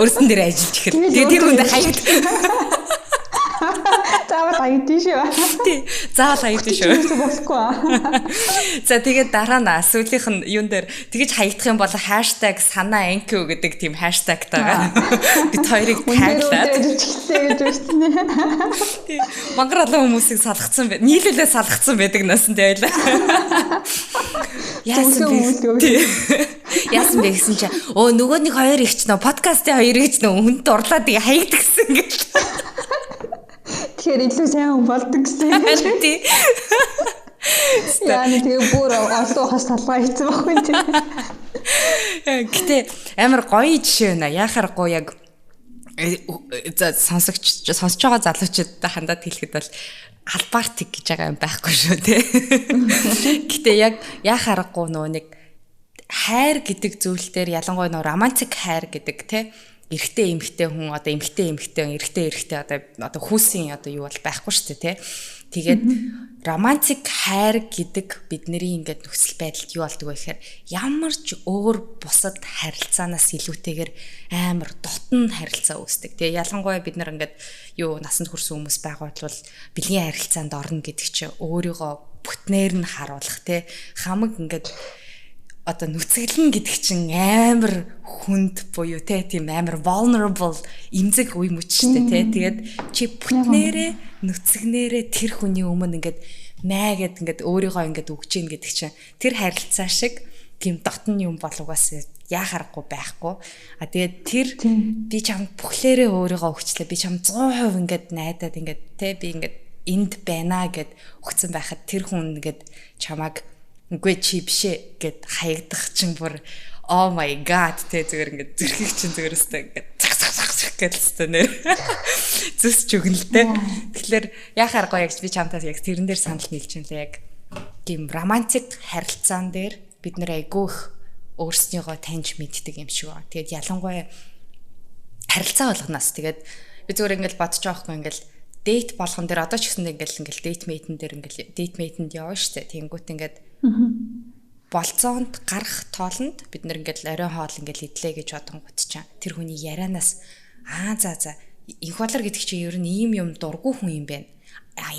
өөрсөн дээр ажиллаж ихэр. Тэгээ тэр хүнд хаягд.
Заавал хаягдсан шүү.
Тий. Заавал хаягдсан шүү.
Болохгүй.
За тэгээд дараа нь сүүлийнх нь юун дээр тэгэж хаягдах юм бол #sanaa_nq гэдэг тийм хаштагтайгаа бид хоёрыг таглаад
гэж байна.
Тий. Мангар олон хүмүүсийг салгацсан бай. Нийлүүлээ салгацсан байдаг насан дээ байлаа. Яасан бэ гэсэн чинь нөгөө нэг хоёр ихч нөө подкастын хоёр ихч нөө хүнд дурлаад тэгээ хаягдсан гэж.
Тэгэхээр илүү сайн хүн болдог гэсэн.
Тий.
Яа нэг тэгээ бүр олон хас талбай хийсэн байхгүй тий.
Гэтэ амар гоё жишээ байна. Яхаар гоё яг сонсож байгаа залуучуудад хандаад хэлэхэд бол албартик гэж байгаа юм байхгүй шүү тий. Гэтэ яг яхаарахгүй нөгөө нэг хайр гэдэг зүйл дээр ялангуяа нөгөө романтик хайр гэдэг тий эрэгтэй эмэгтэй хүн одоо эрэгтэй одоо хүүсийн одоо юу бол байхгүй шүү дээ тий. Тэгээд романтик хайр гэдэг бидний ингээд нөхцөл байдалд юу болдог вэ гэхээр ямар ч өөр бусад харилцаанаас илүүтэйгээр амар дотн харилцаа үүсдэг. Тэгээ ялангуяа бид нар ингээд юу насанд хүрсэн хүмүүс байгаа бол бэлгийн харилцаанд орно гэдэг чинь өөрийгөө бүтнээр нь харуулах тий хамаг ингээд одоо нүцгэлэн гэдэг чинь амар хүнд буюу тийм амар vulnerable эмзэг үе мөчтэй тэгээд чи бүтнээрээ нүцгнээрээ тэр хүний өмнө ингээд маягаад ингээд өөрийгөө ингээд өгч ийн гэдэг чинь тэр харилцаа шиг тийм дотн юм болоогоос яхаарахгүй байхгүй. Тэгээд тэр би чам бүхлээрээ өөрийгөө өгчлээ. Би чам 100% ингээд найдаад ингээд би ингээд энд байна гэд өгцөн байхад тэр хүн ингээд чамааг үгүй чи бишээ гэд хаягдах чинь бүр oh my god зүгээр ингээд зүрхийг чинь зүгээр өстэй ингээд цах гэдэлстэй нэр зүсч өгнө л дээ. Тэгэхээр яхаар гоё ягч би чамтаас яг тэрэн дээр санал нийлж байна лээ. Яг тийм романтик харилцаан дээр бид нэр айгүйх өөрснийгөө таньж мэддэг юм шиг ба. Тэгээд ялангуяа харилцаа болгоноос тэгээд би зүгээр ингээд бодож байгаа хгүй ингээд дейт болгон дээр одоо ч гэсэн ингээд дейтмейтэн дээр ингээд дейтмейтэнд явна штэ. Тэнгүүт ингээд болцоонд гарах тоолонд бид нэр ингээд орой хоол ингээд идлээ гэж бодонгууд чаа тэр хүний ярианаас за инх болор гэдэг чинь ер нь ийм юм дургүй хүн юм байна.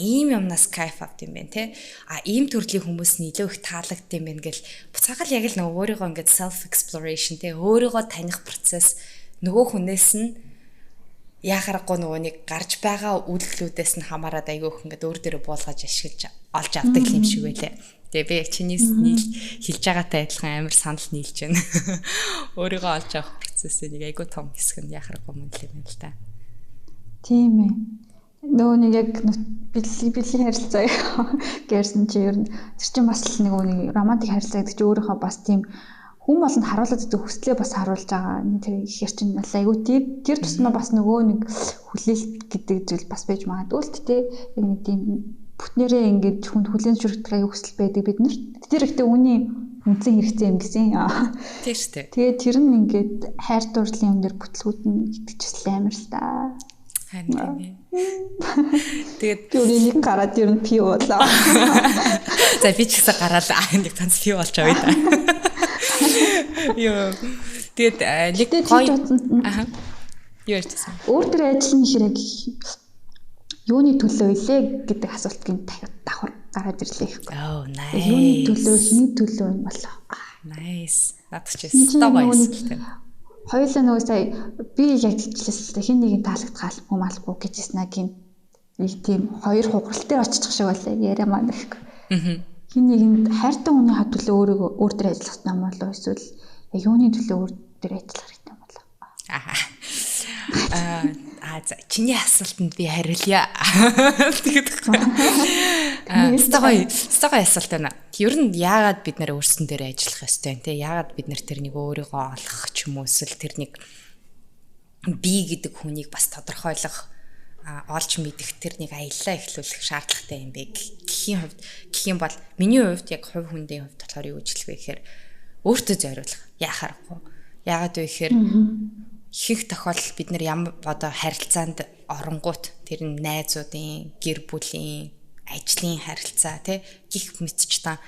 Ийм юмнаас кайф авт юм байна те. Ийм төрлийн хүмүүс нь илүү их таалагдт юм байна гэл буцаагаал яг л нөгөө өөрийгөө ингээд self exploration те өөрийгөө таних процесс нөгөө хүнээс нь яхаарахгүй нөгөө нэг гарч байгаа үйлдэлүүдээс нь хамаарад айгүйх ингээд өөр дээрээ буулгаж ашиглаж олж авдаг юм шиг байлаа. Тэгээ би яг чиний хэлж байгаатай адилхан амар санал нийлж байна. Өөрийгөө олж авах процессын нэг айгүй том хэсэг нь яхаарахгүй мөн л юм л та.
Тийм ээ. Нөгөө нэг яг бэлгийн харилцаа гэсэн чи ер нь тэр чинь бас нөгөө нэг романтик харилцаа гэдэг чи өөрийнхөө бас тийм хүн болгонд харуулдаг хүслээ бас харуулж байгаа. Тэр ихээр чинь бас айгүй тэр тусмаа бас нөгөө нэг хүлээлт гэдэг зүйл бас байж магадгүй л тээ. Яг нэг тийм бүтнээрээ ингээд хүнд хүлээн зөвшөөрөх аюу хүсэл байдаг бид нарт. Тэр ихтэй үний үндсэн хэрэгцээ юм гэсэн.
Тийм шүү дээ.
Тэгээд тэр нь ингээд хайр дурлалын юм дээр бүтлгүүд нь итгэжсэн амар л та.
Харин тэгээд
би нэг гараад ер нь пи болоо.
За би ч гэсэн гараад нэг ганц пи болж авъя да. Йоо. Тэгээд нэг гоё. Аха. Юу ярьсан?
Өөр төр ажил нь хэрэг юуны төлөө илээ гэдэг асуултын давхар гараад ирлээ гэхгүй.
Oh, nice.
Юуны төлөө, хиний төлөө юм болоо.
Nice. Надад ч стабайс.
Хоёулаа нөгөө сая би яг хэлчихлээ л та хин нэгийг таалагдах албагүй малгүй гэжсэн гин нэг тийм хоёр хугарал дээр очих шиг байлаа яриа маань гэхгүй. Хин нэгэнд хайртай хүний хадвлаа өөрийгөө өөр төр ажиллах юм болоо эсвэл юуны төлөө өөр төр ажиллах хэрэгтэй юм болоо.
За чиний асуултанд би хариулъя. Тэгээд стогой асуулт байна. Ер нь яагаад бид нэр өөрсдөн дээр ажиллах ёстой юм те? Яагаад бид нэр тэрнийг өөрийгөө олох ч юм уу эсвэл тэрнийг би гэдэг хүнийг бас тодорхойлох олж мэдэх тэрнийг аяллаа эхлүүлэх шаардлагатай юм бэ гэх юм бол миний хувьд яг хувь хүндийн хувьд болохоор юу гэж хэлэх вэ гэхээр өөртөө зориулах яхахгүй. Яагаад вэ гэхээр ихэнх тохиолдолд бид нар ямар одоо харилцаанд оронгууд тэр нь найзуудын, гэр бүлийн, ажлын харилцаа тий гих мэдч та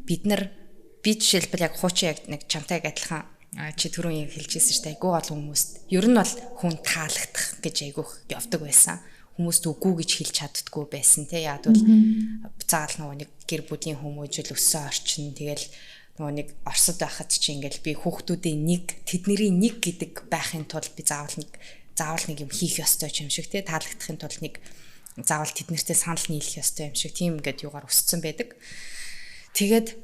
би жишээлбэл яг хуучин яг нэг чамтай адилхан чи түрүүн яг хэлжсэн шүү дээ айгүй олон хүмүүст ер нь бол хүн таалагдах гэж айгүйх явдаг байсан хүмүүст үгүй гэж хэлж чаддггүй байсан тий яад бол заавал нөгөө нэг гэр бүлийн хүмүүжил өссөн орчин тэгэл нөгөө нэг Оросд байхад чи ингээл би хүүхдүүдийн тэдний нэг гэдэг байхын тулд би заавал нэг юм хийх ёстой юм шиг тий таалагдахын тулд нэг заавал тэднэртэй санал нийлэх ёстой юм шиг тийм ингээд юугаар өссөн байдаг. Тэгээд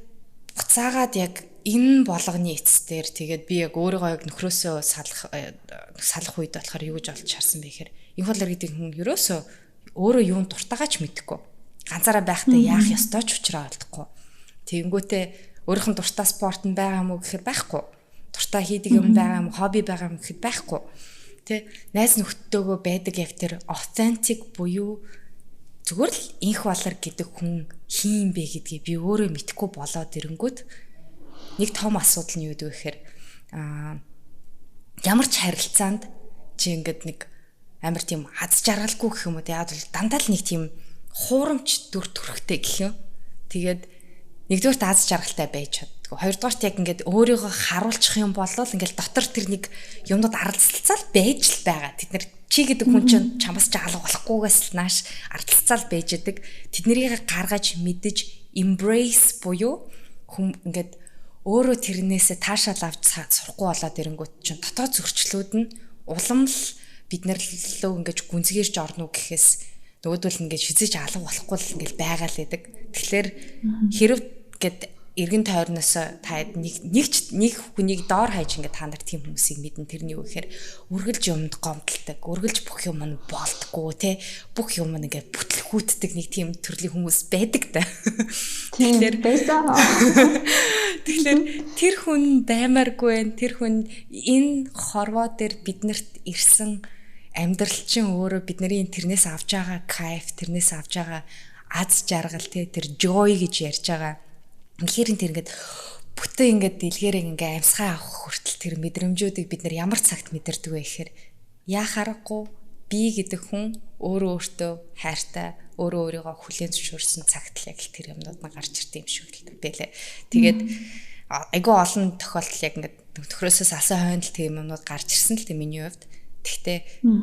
буцаагаад яг энэ болгоны эцсээр тэгээд би яг өөрийгөө яг нөхрөөсөө салах үед болохоор юу гэж олж харсан бэ гэхээр энэ хоолор гэдэг хүн ерөөсөө өөрөө юунд дуртайгаач мэдэхгүй. Ганцаараа байхдаа яах ёстой ч учраа олдохгүй. Тэгэнгүүтээ өөрийнх нь дуртай спорт нь байгаа юм уу гэхээр байхгүй. Дуртай хийдэг юм байгаа юм уу, хобби байгаа юм гэхэд байхгүй. Тэ найз нөхдөөгөө байдаг яг тэр authentic буюу зүгээр л инх болор гэдэг хүн хин бэ гэдгийг би өөрөө мэдэхгүй болоод ирэнгүүт нэг том асуудал нь юу гэдэг вэ гэхээр ямар ч харилцаанд чи ингээд нэг амар тийм аз жаргалгүй гэх юм уу яад бол дандаа л нэг тийм хуурамч дүр төрхтэй гэх юм. Тэгээд нэгдүгээрт аз жаргалтай байж чаддгүй. Хоёрдугаарт яг ингээд өөрийгөө харуулчих юм бол ингээд дотор тэр нэг юмнууд аралцалцаал байж л байгаа. Тэд нар чи гэдэг хүн чинь чамаас ч алга болохгүйгээс л нааш аралцалцаал байж идэг. Тэднийг гаргаж мэдэж embrace буюу хүм ингээд өөрөө тэрнээсээ таашаал авч сурахгүй болоод ирэнгүүт чинь дотоод зөрчлүүд нь улам л бид нар лөө ингээд гүнзгийрч орно гэхээс нөгөөдөл ингээд шизэж алга болохгүй л ингээд байгаа л байдаг. Тэгэхээр хэрв гэд эргэн тойрноос та нэг хүнийг доор хайж ингээд та нар тийм хүмүүсийг мэдэн тэрний юу гэхээр үргэлж юмд гомдолдог, үргэлж бүх юм нь болдгоо те бүх юм нь ингээд бүтлгүүддэг нэг тийм төрлийн хүмүүс байдаг та. Тэгэхээр тэр хүн баймааргүй байх. Тэр хүн энэ хорвоо дээр биднэрт ирсэн амьдрал чинь өөрөө бидний тэрнээс авч байгаа кайф, тэрнээс авч байгаа аз жаргал те тэр joy гэж ярьж байгаа. Үнэхээр тэр ингээд бүтэн ингээд дэлгээрээ ингээд амьсгаа авах хүртэл тэр мэдрэмжүүдийг бид нар ямар цагт мэдэрдэг вэ гэхээр яхаарахгүй би гэдэг хүн өөртөө хайртай өөрийгөө хүлээн зөвшөөрсөн цагт л яг тэр юмнууд нь гарч ирдэг юм шиг л байлээ. Тэгээд айгүй олон тохиолдол яг ингээд төхрөөсөө салсан хойно л тийм юмнууд гарч ирсэн л тийм миний хувьд. Гэхдээ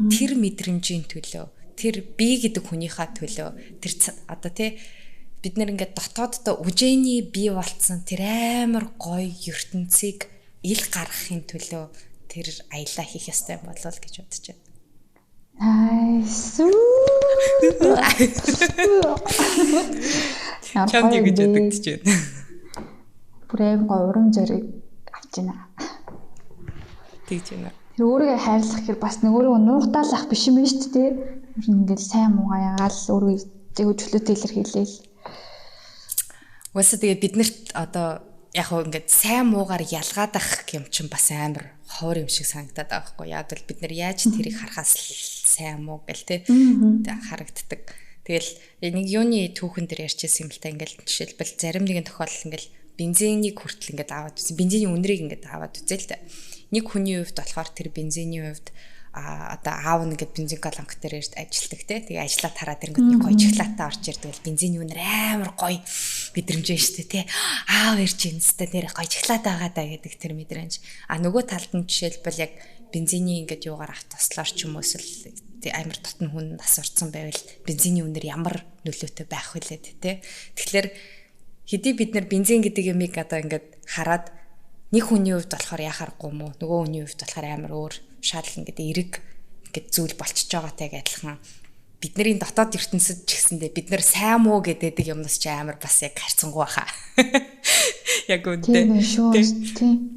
тэр мэдрэмжийн төлөө тэр би гэдэг хүнийхээ төлөө тэр одоо тий бид нэр ингээд дотооддоо үжээний бий болцсон тэр амар гоё ертөнцийг ил гаргахын төлөө тэр аялаа хийх ёстой юм болов гэж бодож байна.
Nice.
Чам юу гэж бодож байна?
Бүрэн гоё урам зориг авч байна.
Тэгж байна.
Тэр өөрийгөө хайрлах гэхээр бас нөгөөрөө нуугтаалах биш юм шүү дээ. Ингээд сайн муугаа ягаал өөрийгөө зөв чөлөөтэй илэрхийлээл.
Уусаа тэгээ биднэрт одоо яг хөө ингээд сайн муугаар ялгаадах юм чинь бас амар ховор юм шиг санагдаад байгаа хгүй. Яг л бид нар яаж тэрийг харахаас л сайн муу гэл те харагддаг. Тэгэл нэг юуны түүхэн дээр ярьчихсан юм л та ингээд жишээлбэл зарим нэгэн тохиолдол ингээд бензинийг хүртэл ингээд аваад үзсэн. Бензиний үнэрийг ингээд аваад үзээ л та. Нэг хүний хувьд болохоор тэр бензиний хувьд одоо аав нэгэд бензин колонк дээр ажилладаг те. Тэгээ ажиллаад хараад ирэнгүүт нэг гоё чоколатаа орж ирдэг. Бензиний үнэр амар гоё мэдрэмж штэ те. Аав ирж инстэ нэр гоё чоколат байгаа даа гэдэг тэр мэдрэмж. Нөгөө талд нь жишээлбэл яг бензиний ингээд юугаар автослоор ч юм уу эсвэл амар дотн хүн асуурсан байвал бензиний үнэр ямар нөлөөтэй байх вүлээ те. Тэгэхээр хэдий бид нар бензин гэдэг юмыг одоо ингээд хараад нэг хүний хувьд болохоор яхахгүй мó нөгөө хүний хувьд болохоор амар өөр шаардлага ингээд эрэг ингээд зүйл болчихж байгаатай адилхан бидний дотоод ертөнцид ч гэсэндээ бид нар сайн муу гэдэг юмнаас ч амар бас яг харьцангуй баха. Яг үнтэй. Тийм.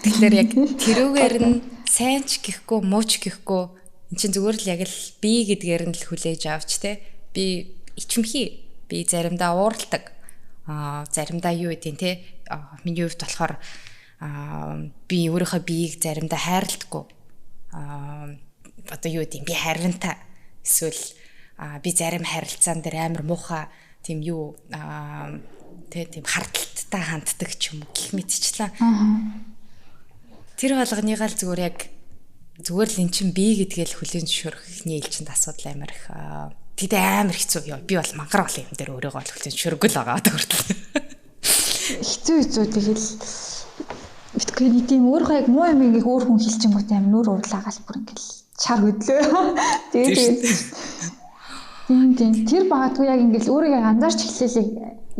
Тэгэхээр яг тэрүүгээр нь сайн ч гэхгүй муу ч гэхгүй эн чинь зүгээр л яг л би гэдгээр нь л хүлээж авч те. Би ичимхий. Би заримдаа ууралдаг. Заримдаа юу гэдэг те. Миний хувьд болохоор би өөрийнхөө биеийг заримдаа хайрладаггүй. Одоо юу гэдэг би харвинтай. Эсвэл би зарим харилцаан дээр амар муухай тийм юу тийм хардталттай ханддаг ч юм уу гэх мэтчлээ. Тэр болгоныгаа л зүгээр яг зүгээр л эн чин би гэдгээл хүлэн зөвшөөрөхний элчэнд асуудал амар их. Тэд амар хэцүү ёо. Би бол мангар бол юм дээр өөрийгөө л хүлэн зөвшөөргөл байгаа одоо хүртэл.
Хэцүү тэгэл битгэний тийм өөрөө яг муу юм ингээ өөр хүн хэлчихэнгүүт амар нүур урлагаас бүр ингээл чар хөдлөө. Тэгээд тийм тэр багтгүй яг ингээл өөрийгөө анзаарч эхлэлээ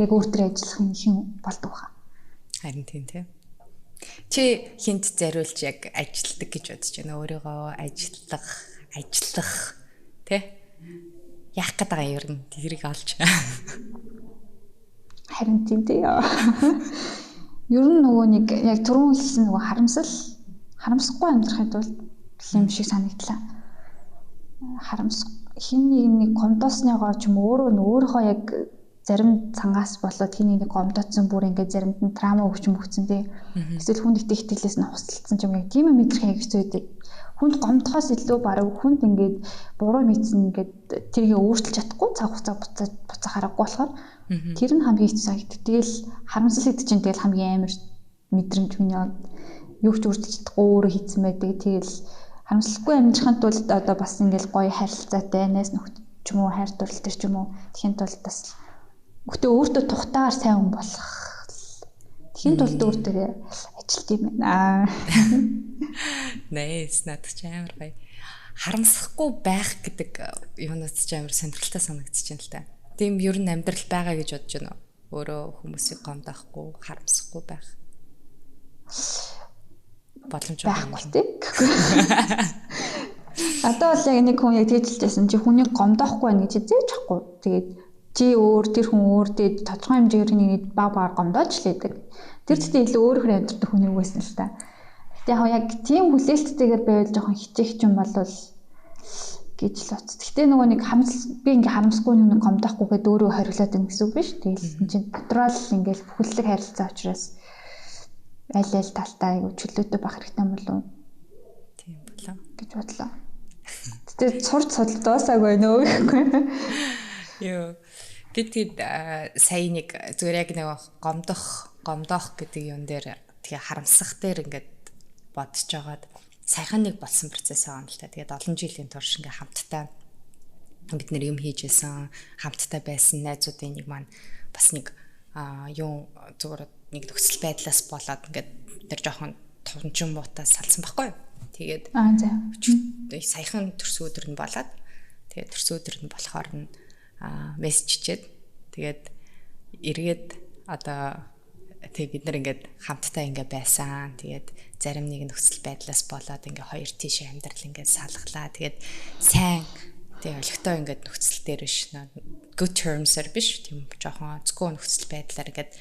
яг өөртөө ажиллах юм их болдог хаа.
Харин тийм тийм. Чи хинт зариулж яг ажилтдаг гэж бодож байна. Өөрийгөө ажиллах тий? Яах гээд байгаа юм тэрийг олж.
Харин тийм дээ. Ер нь нөгөө нэг яг түрүүн хэлсэн нөгөө харамсахгүй амьдрахын тулд юм шиг санагдлаа. Хин нэг гомдоосныгоо ч юм өөрийнхөө яг зарим цангаас болоод хин нэг гомдоцсон бүр ингээд заримд нь трама өгсөн тий. Эсвэл хүнд итгэхтэлээс нь хусалцсан ч юм яг тийм мэдрэх яг хэцүү байдаг. Хүнд гомдохоос илүү бараг хүнд ингээд буруу мэдсэн ингээд тэрийг өөрчилж чадахгүй цаг хугацаа буцаа харахгүй болохоор тэр нь хамгийн хэцүү санагддаг. Тэгэл харамсал гэдэг чинь тэгэл хамгийн амар мэдрэмж миний юу ч өөрчилж чадахгүй өөрөө хийцэн байдаг. Тэгэл харамслахгүй амьдрахын тулд одоо бас ингээд гоё харилцаатай найз нөхд ч юм уу хайр дурлал төр ч юм уу тэхийн тулд бас өгтөө өөртөө тухтаагаар сайн хүн болох. Тэхийн тулд өөртөө ажилт юм байна.
Nice, надад ч амар гоё. Харамсахгүй байх гэдэг юунаас ч амар сонирхолтой санагдчихэж байна л та. Тийм ер нь амьдрал байгаа гэж бодож байна уу? Өөрөө хүмүүсийг гомдохгүй, харамсахгүй байх. Боломж
байхгүй тийм. Одоо бол яг нэг хүн яг тэгжилжсэн чи хүний гомдохгүй байна гэж зээч чадахгүй. Тэгээд чи өөр тэр хүн өөр тэгээд тодорхой хэмжээгээр нэг баг гомдооч л байдаг. Тэр зүйтэй илүү өөрөөр амьдрах хүний үгээс нь л та. Гэтэ яг тийм хүлээлттэйгээр байвал жоохон хичээх юм болвол гэж л утс. Гэтэ нөгөө нэг би ингээ харамсахгүй нэг гомдохгүйгээд өөрөө хориглоод байна гэсэн үг биш. Тэгэл энэ чинь натурал ингээл бүхэлдээ харилцаа учраас аль талтаа айгу чөлөөтэй байх хэрэгтэй юм болов.
Тийм болоо
гэж бодлоо. Гэтэ сурч судалдаасаагүй нөө гэхгүй.
Йоо. Гэтэл сая нэг зүгээр яг нэг гомдох гэдэг юм дээр тэгээ харамсах дээр ингээд бодож жагаад саяхан нэг болсон процесс байгаа юм л та. Тэгээд олон жилийн турш ингээ хамтдаа бид нэр юм хийж байсан, хамтдаа байсан найзуудын нэг маань бас нэг юу зүгээр нэг нөхцөл байдлаас болоод ингээд тэр жоохон тунжин муутаас салсан байхгүй юу. Тэгээд саяхан төрсөн өдөр нь болоод тэгээд төрсөн өдөр нь болохоор нь мессеж чичээд тэгээд эргээд одоо тэг бид нар ингээд хамтдаа ингээ байсан. Тэгээд зарим нэг нөхцөл байдлаас болоод ингээ хоёр тийш амьдрал ингээ салглаа. Тэгээд сайн тэг олигтой ингээ нөхцөл дээр биш good terms-аар биш тийм жоохон зөвхөн нөхцөл байдлаар ингээд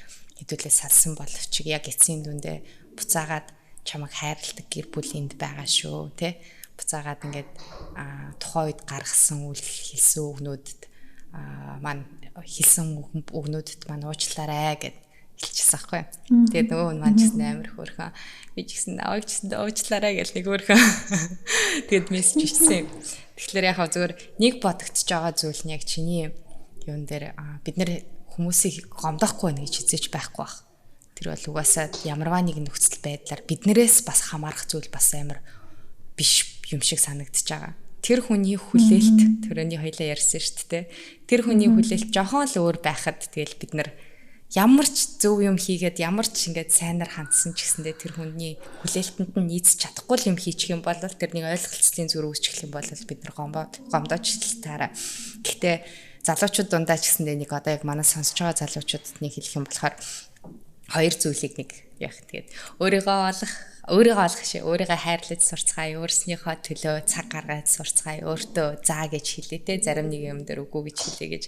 хэдүүлээ салсан боловч яг эцсийн дүндээ буцаагаад чамайг хайрладаг гэр бүл энд байгаа шүү тий. Буцаагаад ингээд тухайн үед гаргасан үйл хэлсэн үгнүүдэд маань хэлсэн үгнүүдэд маань уучлаарай гэд хэлчихсэн байхгүй. Тэгээд нөгөө хүн маань ч гэсэн амар хөөрхөн би ч гэсэн аваад ч гэсэн уучлаарай гэж нэг хөөрхөн тэгээд мессеж бичсэн. Тэгэхээр яг зүгээр нэг бодогдож байгаа зүйл нь яг чиний юун дээр бид нэр хүмүүсийг гомдохгүй байна гэж хизээч байхгүй бах. Тэр бол угаасаа ямарваа нэг нөхцөл байдлаар биднэрээс бас хамаарах зүйл бас амар биш юм шиг санагдчихж байгаа. Тэр хүний хүлээлт төрөний хоёлаа ярьсан шүү дээ. Тэр хүний хүлээлт жоохон л өөр байхад тэгэл бид нар ямар ч зөв юм хийгээд ямар ч ингээд сайнаар хандсан ч гэсэндээ тэр хүний хүлээлтэнд нь нийцэж чадахгүй юм хийчих юм бол тэрний ойлголцлын зүрх үүсчих юм бол бид нар гомдоочлтаараа. Гэхдээ залуучууд дундаа ч гэсэндээ нэг одоо яг манай сонсож байгаа залуучуудад нэг хэлэх юм болохоор хоёр зүйлийг нэг яг тэгээд өөрийгөө олох шээ өөрийгөө хайрлаж сурцгаая, өөрснийхөө төлөө цаг гаргаж сурцгаая, өөртөө заа гэж хэлээ те зарим нэг юм дээр үгүй гэж хэлээ гэж.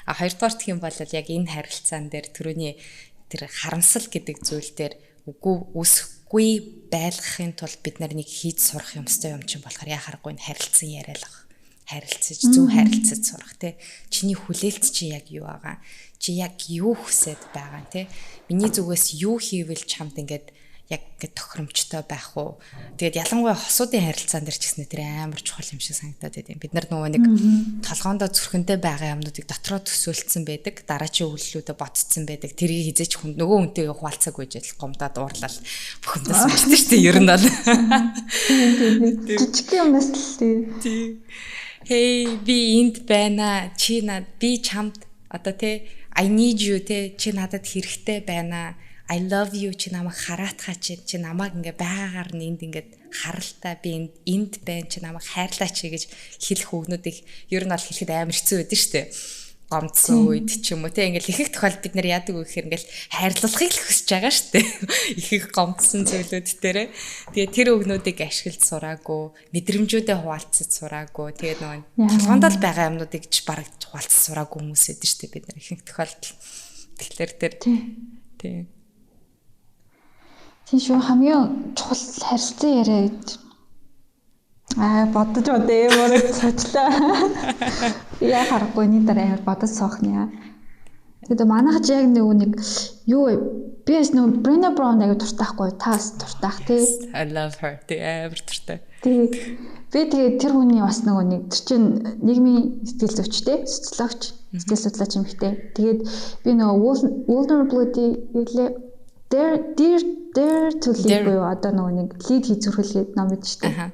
Хоёрдугаар гэх юм бол яг энэ харилцаан дээр түрүүний тэр харамсал гэдэг зүйл дээр үгүй үсэхгүй байлгахын тулд бид нар нэг хийж сурах юмстай юм чинь болохоор яхахгүй нь харилцан яриалах. Харилцаж зөв харилцаж сурах те. Чиний хүлээлт чи яг юу байгаа? Чи яг юу хүсэж байгаа те? Миний зүгээс юу хийвэл чамд ингээд яг тохиромжтой байх уу. Тэгээд ялангуяа хосуудын харилцаан дээр ч гэсэн тэр амар чухал юм шиг санагдаад байд. Бид нар нөгөө нэг толгоондоо зүрхэндээ байгаа юмнуудыг дотроо төсөөлцсөн байдаг. Дараачийн үйлчлүүдэд ботцсон байдаг. Тэрийг хизээч нөгөө хүнтэйгээ хуваалцаг байж гомдоод уурлал бүхэндээ сонсдог шүү дээ. Ер нь бол.
Жижиг юмнаас л
тий. Hey би энд байна. Чи би чамд одоо те I need you те чи надад хэрэгтэй байна. I love you чи намайг хараатхаа чи намайг ингээ байгаагаар нь энд ингээд харалтаа би энд байна чи намайг хайрлаач гэж хэлэх үгнүүдийг ер нь бол хэлэхэд амар хэцүү байдаг шүү дээ. Гомдсон үед ч юм уу те ингээл их тохиолдолд бид нар яадаг вэ гэхээр ингээл хайрлуулахыг л хүсэж байгаа шүү дээ. Их гомдсон зүйлүүд дээрээ. Тэгээ тэр үгнүүдийг ашиглаж сураагүй, мэдрэмжүүдээ хуваалцаж сураагүй. Тэгээ нөгөө толгоонд л байгаа юмнуудыг ч бараг хуваалцаж сураагүй хүмүүс байдаг шүү дээ бид нар их тохиолдолд. Тэгэхээр тэр тий.
Тийм шүү хамгийн чухал харилцан яриад бодож удаа мөрөд цочлаа. Яа харахгүй нэг дараа амар бодож соохно. Тэгээд манайх яг нэг юу би бас нэг Brené Brown аяг дуртайхгүй таас дуртайх тий.
I love her. Тий амар дуртай.
Тий. Би тэгээд тэр хүний бас нэг тэр чин нийгмийн сэтгэл зүйчтэй, социологч, сэтгэл судлаач юм хтэй. Тэгээд би vulnerability гэлээ Dare to lead буюу одоо нэг лид хийзүрхэлгээд ном бид шүү дээ.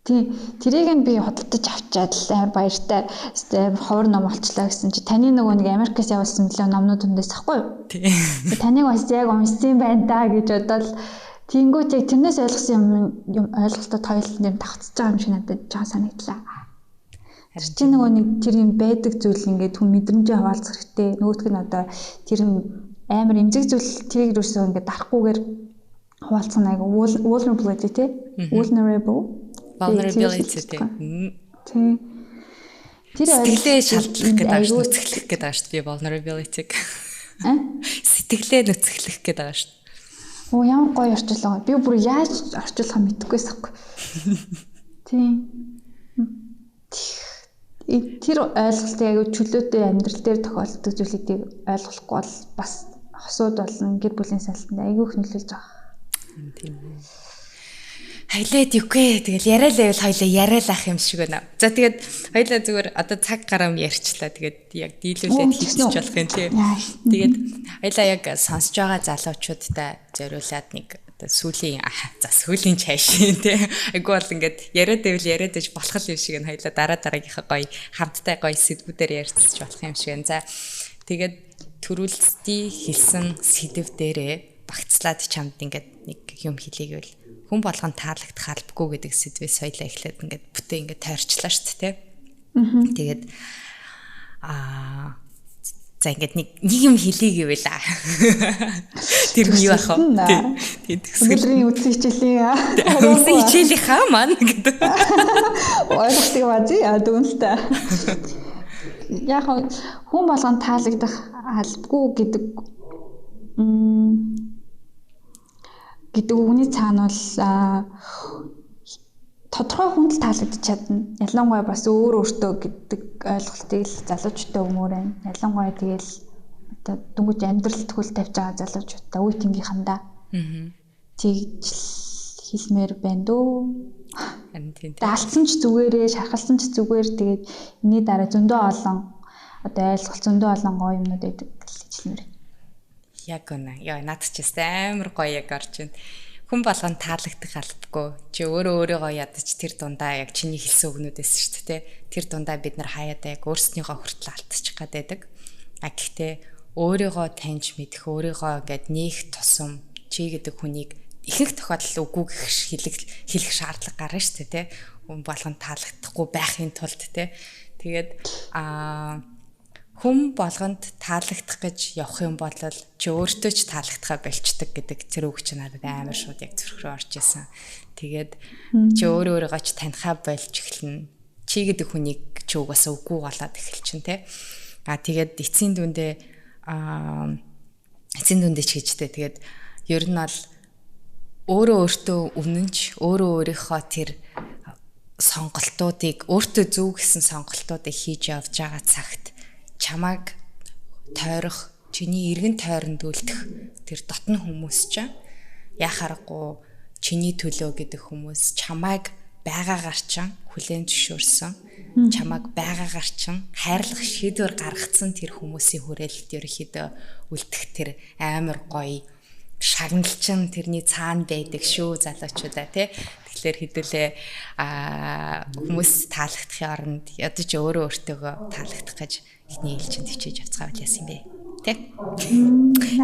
Тийм. Тэрийг нь би худалдаж авчаад амар баяртай амар ховор ном олчлаа гэсэн чи таны нэг Америкээс явуулсан мөлөө номнууд хүндээс ахгүй юу? Тийм. Таныг бас яг уншсан байна да гэж бодоод тэнгуүт яг тэрнээс ойлгосон юм ойлголтод хоёулын юм тавцж байгаа юм шиг надад жаа санагдлаа. Тэр чинь нэг тэр юм байдаг зүйл ингээд хүн мэдрэмжээ хаваалцах хэрэгтэй. Нөгөөх нь одоо тэр амар эмзэг зүйл тэрийг юусэн ингээд дарахгүйгээр хуваалцсан айгу vulnerability тий. Vulnerability тий. Тэр
сэтгэлээ шалтлах гэдэг ааш нүцгэлэх гэдэг ааш би vulnerability-г. Сэтгэлээ нүцгэлэх гэдэг ааш.
Оо ямар гоё орчуулга. Би бүр яаж орчуулах мэдэхгүйс аахгүй. Тий. Тэр ойлголтыг аягүй чөлөөтэй амьдрал дээр тохиолддог зүйлүүдийг ойлгохгүй бол бас хосууд болон гэр бүлийн салтанд аягүй их нөлөөлж байгаа.
Тийм үү. Хайлаад юугээ тэгэл яриалаа хоёлаа яриалах юм шиг байна. За тэгээд хоёлаа зүгээр одоо цаг гарам ярьчлаа. Тэгээд яг дийлүүлээд хийчих болох юм тий. Тэгээд хоёлаа яг сонсож байгаа залуучуудтай зориулаад нэг сүүлийн чайш тий. Айгу бол ингээд яриад байж болох юм шиг нь хоёлаа дараагийнхаа гоё хамттай гоё сэдвүүдээр ярьцж болох юм шиг байна. За тэгээд төрүүлцдий хэлсэн сэдв дээрээ багцлаад чамд ингээд нэг юм хэлийгвэл хүн болгон таалагдах албагүй гэдэг сэдвээс соёлоо эхлээд ингээд бүтээ ингээд тойрчлаа шүү дээ. Тэгээд за ингээд нэг юм хэлий гэвэл тэр нь юу ах вэ?
Өдрийн үдсийн хичээлийн
үдсийн хичээлийнхаа маань гэдэг.
Ойлгохыг бази дүнстэй. Яг хүн болгон таалагдах албагүй гэдэг үгний цаана бол тодорхой хүнд л таалагдчих чадна. Ялангуяа бас өөртөө гэдэг ойлголтыг л залуучуудаа өгмөр байна. Ялангуяа тэгэл одоо дөнгөж амьдрал төгөл тавьж байгаа залуучуудаа үе тэнгийнхандаа. Тэгж хэлмээр байна дөө.
Харин тийм.
Алдсан ч зүгээрээ, шархалсан ч зүгээр тэгээд энэний дараа зөндөө олон одоо ойлголт зөндөө олон гоё юмнууд байдаг гэж хэлмээр.
Яг үнэ. Яа, над ч гэсэн амар гоё яг орж байна. Хүн болгонд таалагдах албагүй. Чи өөрийгөө ядаж тэр дундаа яг чиний хэлсэн үгнүүдээс шүү дээ. Тэр дундаа бид нар хаяада яг өөрснийгөө хүртэл алдчих гад байдаг. Гэхдээ өөрийгөө таньж мэдэх, өөрийгөө ингээд нээх тусам чи гэдэг хүнийг ихэнх тохиолдолд үгүй хэлэх шаардлага гарна шүү дээ. Хүн болгонд таалагдахгүй байхын тулд тэгээд хүн болгонд таалагдах гэж явах юм бол чи өөртөө ч таалагдахаа болчдөг гэдэг тэр үг чинь надад амар шууд яг зүрх рүү орж исэн. Тэгээд чи өөрийгөө ч танихаа болж эхэлнэ. Чи гэдэг хүнийг чи угаасаа үгүй болоод эхэлчин те. Тэгээд эцсийн дүндээ ч гэжтэй. Тэгээд ер нь бол өөртөө өмнөж өөрийнхөө тэр сонголтуудыг өөртөө зөв гэсэн сонголтуудыг хийж явж байгаа цагт чамайг тойрох, чиний эргэн тойронд үлдэх тэр дотны хүмүүс ч яхаарахгүй чиний төлөө гэдэг хүмүүс чамайг байгаагаар чинь хүлээн зөвшөөрсөн, чамайг байгаагаар чинь хайрлах шийдвэр гаргацсан тэр хүмүүсийн хүрээлэлд ерөөхдөө үлдэх тэр амар гоё шагналчин тэрний цаана байдаг шүү залуучуудаа тий. Тэгэхээр хэдүүлээ хүмүүс таалагдахын оронд ядаж өөртөө таалагдах гэж ихний ээлжинд хичээж явцгаа байл яасан бэ тий.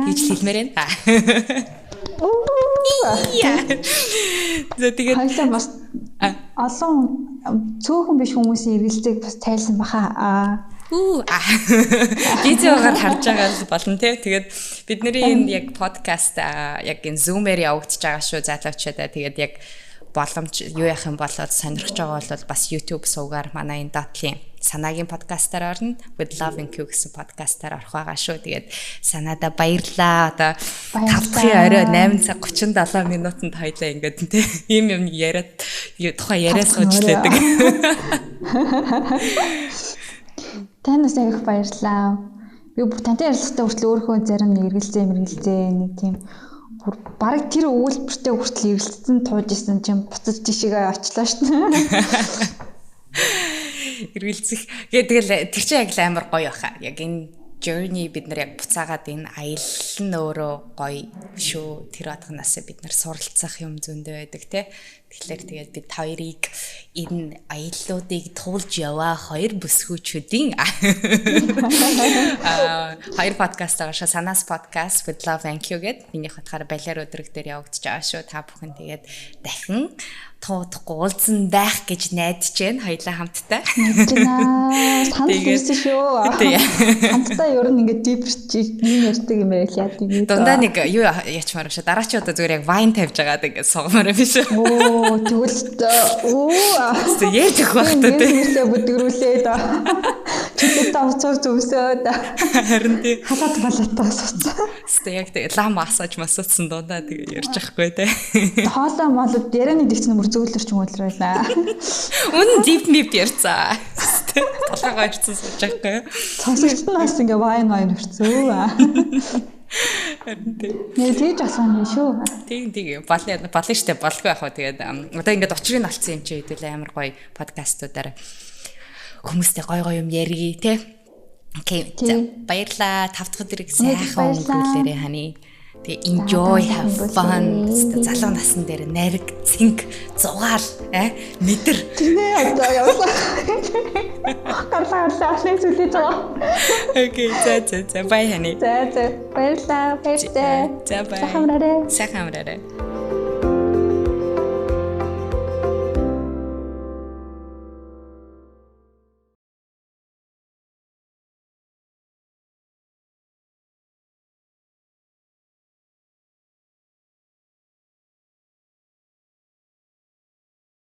Гэж хэлмээр байна. Тэгээд
хоёлаа бас олон цөөхөн биш хүмүүсийн эргэлзээг бас тайлсан баха.
Видеогоор харж байгаа л болно тий. Тэгээд бидний энэ яг подкаст яг энэ Zoom-ээр явагдаж байгаа шүү залуучуудаа. Тэгээд яг боломж юу яах юм болоод сонирхож байгаа бол бас YouTube суугаар манай энэ Dotly санаагийн подкастаар орно. With Love and Q гэсэн подкастаар орох байгаа шүү. Тэгээд санаадаа баярлаа. Одоо 5 дахь орой 8:37 минутанд хоёлаа ингээд тий. Ийм юм яриад тухайн яриа суучлаадаг.
Танаас их баярлаа. Би бүр тантай ярилцлагатай хүртэл өөрөө зарим нэг эргэлзээ нэг тийм бүр бараг тэр өгүүлбэртэй хүртэл эргэлцсэн тууж исэн чинь буцаж жишээгээ очлоо шүү дээ.
Эргэлзэх гэдэг тэр чинь яг л амар гоё баха. Яг энэ journey бид нар яг буцаагаад энэ аялал нь өөрөө гоё шүү. Тэр батгнаас бид нар суралцах юм зөндөө байдаг те. Тэгэхээр тэгээд бид хоёрыг энэ аяллуудыг туулж яваа хоёр бүсгүүчүүдийн хоёр подкаст байгаа шүү. Санаас подкаст with Love and Q гэдэг. Минийх утгаар балиар өдрөг дээр явагдаж байгаа шүү. Та бүхэн тэгээд дахин туудахгүй уулзсан байх гэж найдаж байна. Хоёлаа хамтдаа.
Танд хэлсэн шүү. Хамтдаа ер нь ингээд deep юм ярьдаг юм байл яа тийм.
Дундаа нэг юу ячмаар шүү. Дараа чи одоо зүгээр яг wine тавьж байгаад ингээд суугмаар юм биш үү?
Тэгвэл
яаж их багтаа
тийм бүдгэрүүлээ да. Чөлөөтэй уцаар зүвсөө да.
Харин тий.
Халаад балаатаа суцсан.
Яг тэгээ лам массаж масуудсан дундаа тэгээ ярьж байхгүй те.
Хоолой молод дээрээ дэгцэн мөр зөөлөрч мөлрөө байлаа.
Үнэн deep mip ярьцаа. Толгойгоо ирсэн сууж байхгүй.
Сонсогчдоос ингээ вайн өрцөө. Нэ тийж асуусан юм шүү.
Тийм болно штэ болгүй яах вэ тэгээд одоо ингээд учрыг олцсон юм чи хэдүүлээ амар гоё подкастуудаар хүмүүстэй гоё юм ярий те. Окей. Баярлаа. 5 дахь өдрийг сайхан өнгөрүүлээрэй хани. Тэгээ enjoy, have fun. Залуу насн дээр нариг, цэнг, зугаал, мэдэр.
Тэрнээ одоо явлаа. Гарлаа зүйлээ заа.
Окей, за бай хани.
За баярлаа. Баяртай.
За бай.
Сайхан амраарай.
Сайхан амраарай.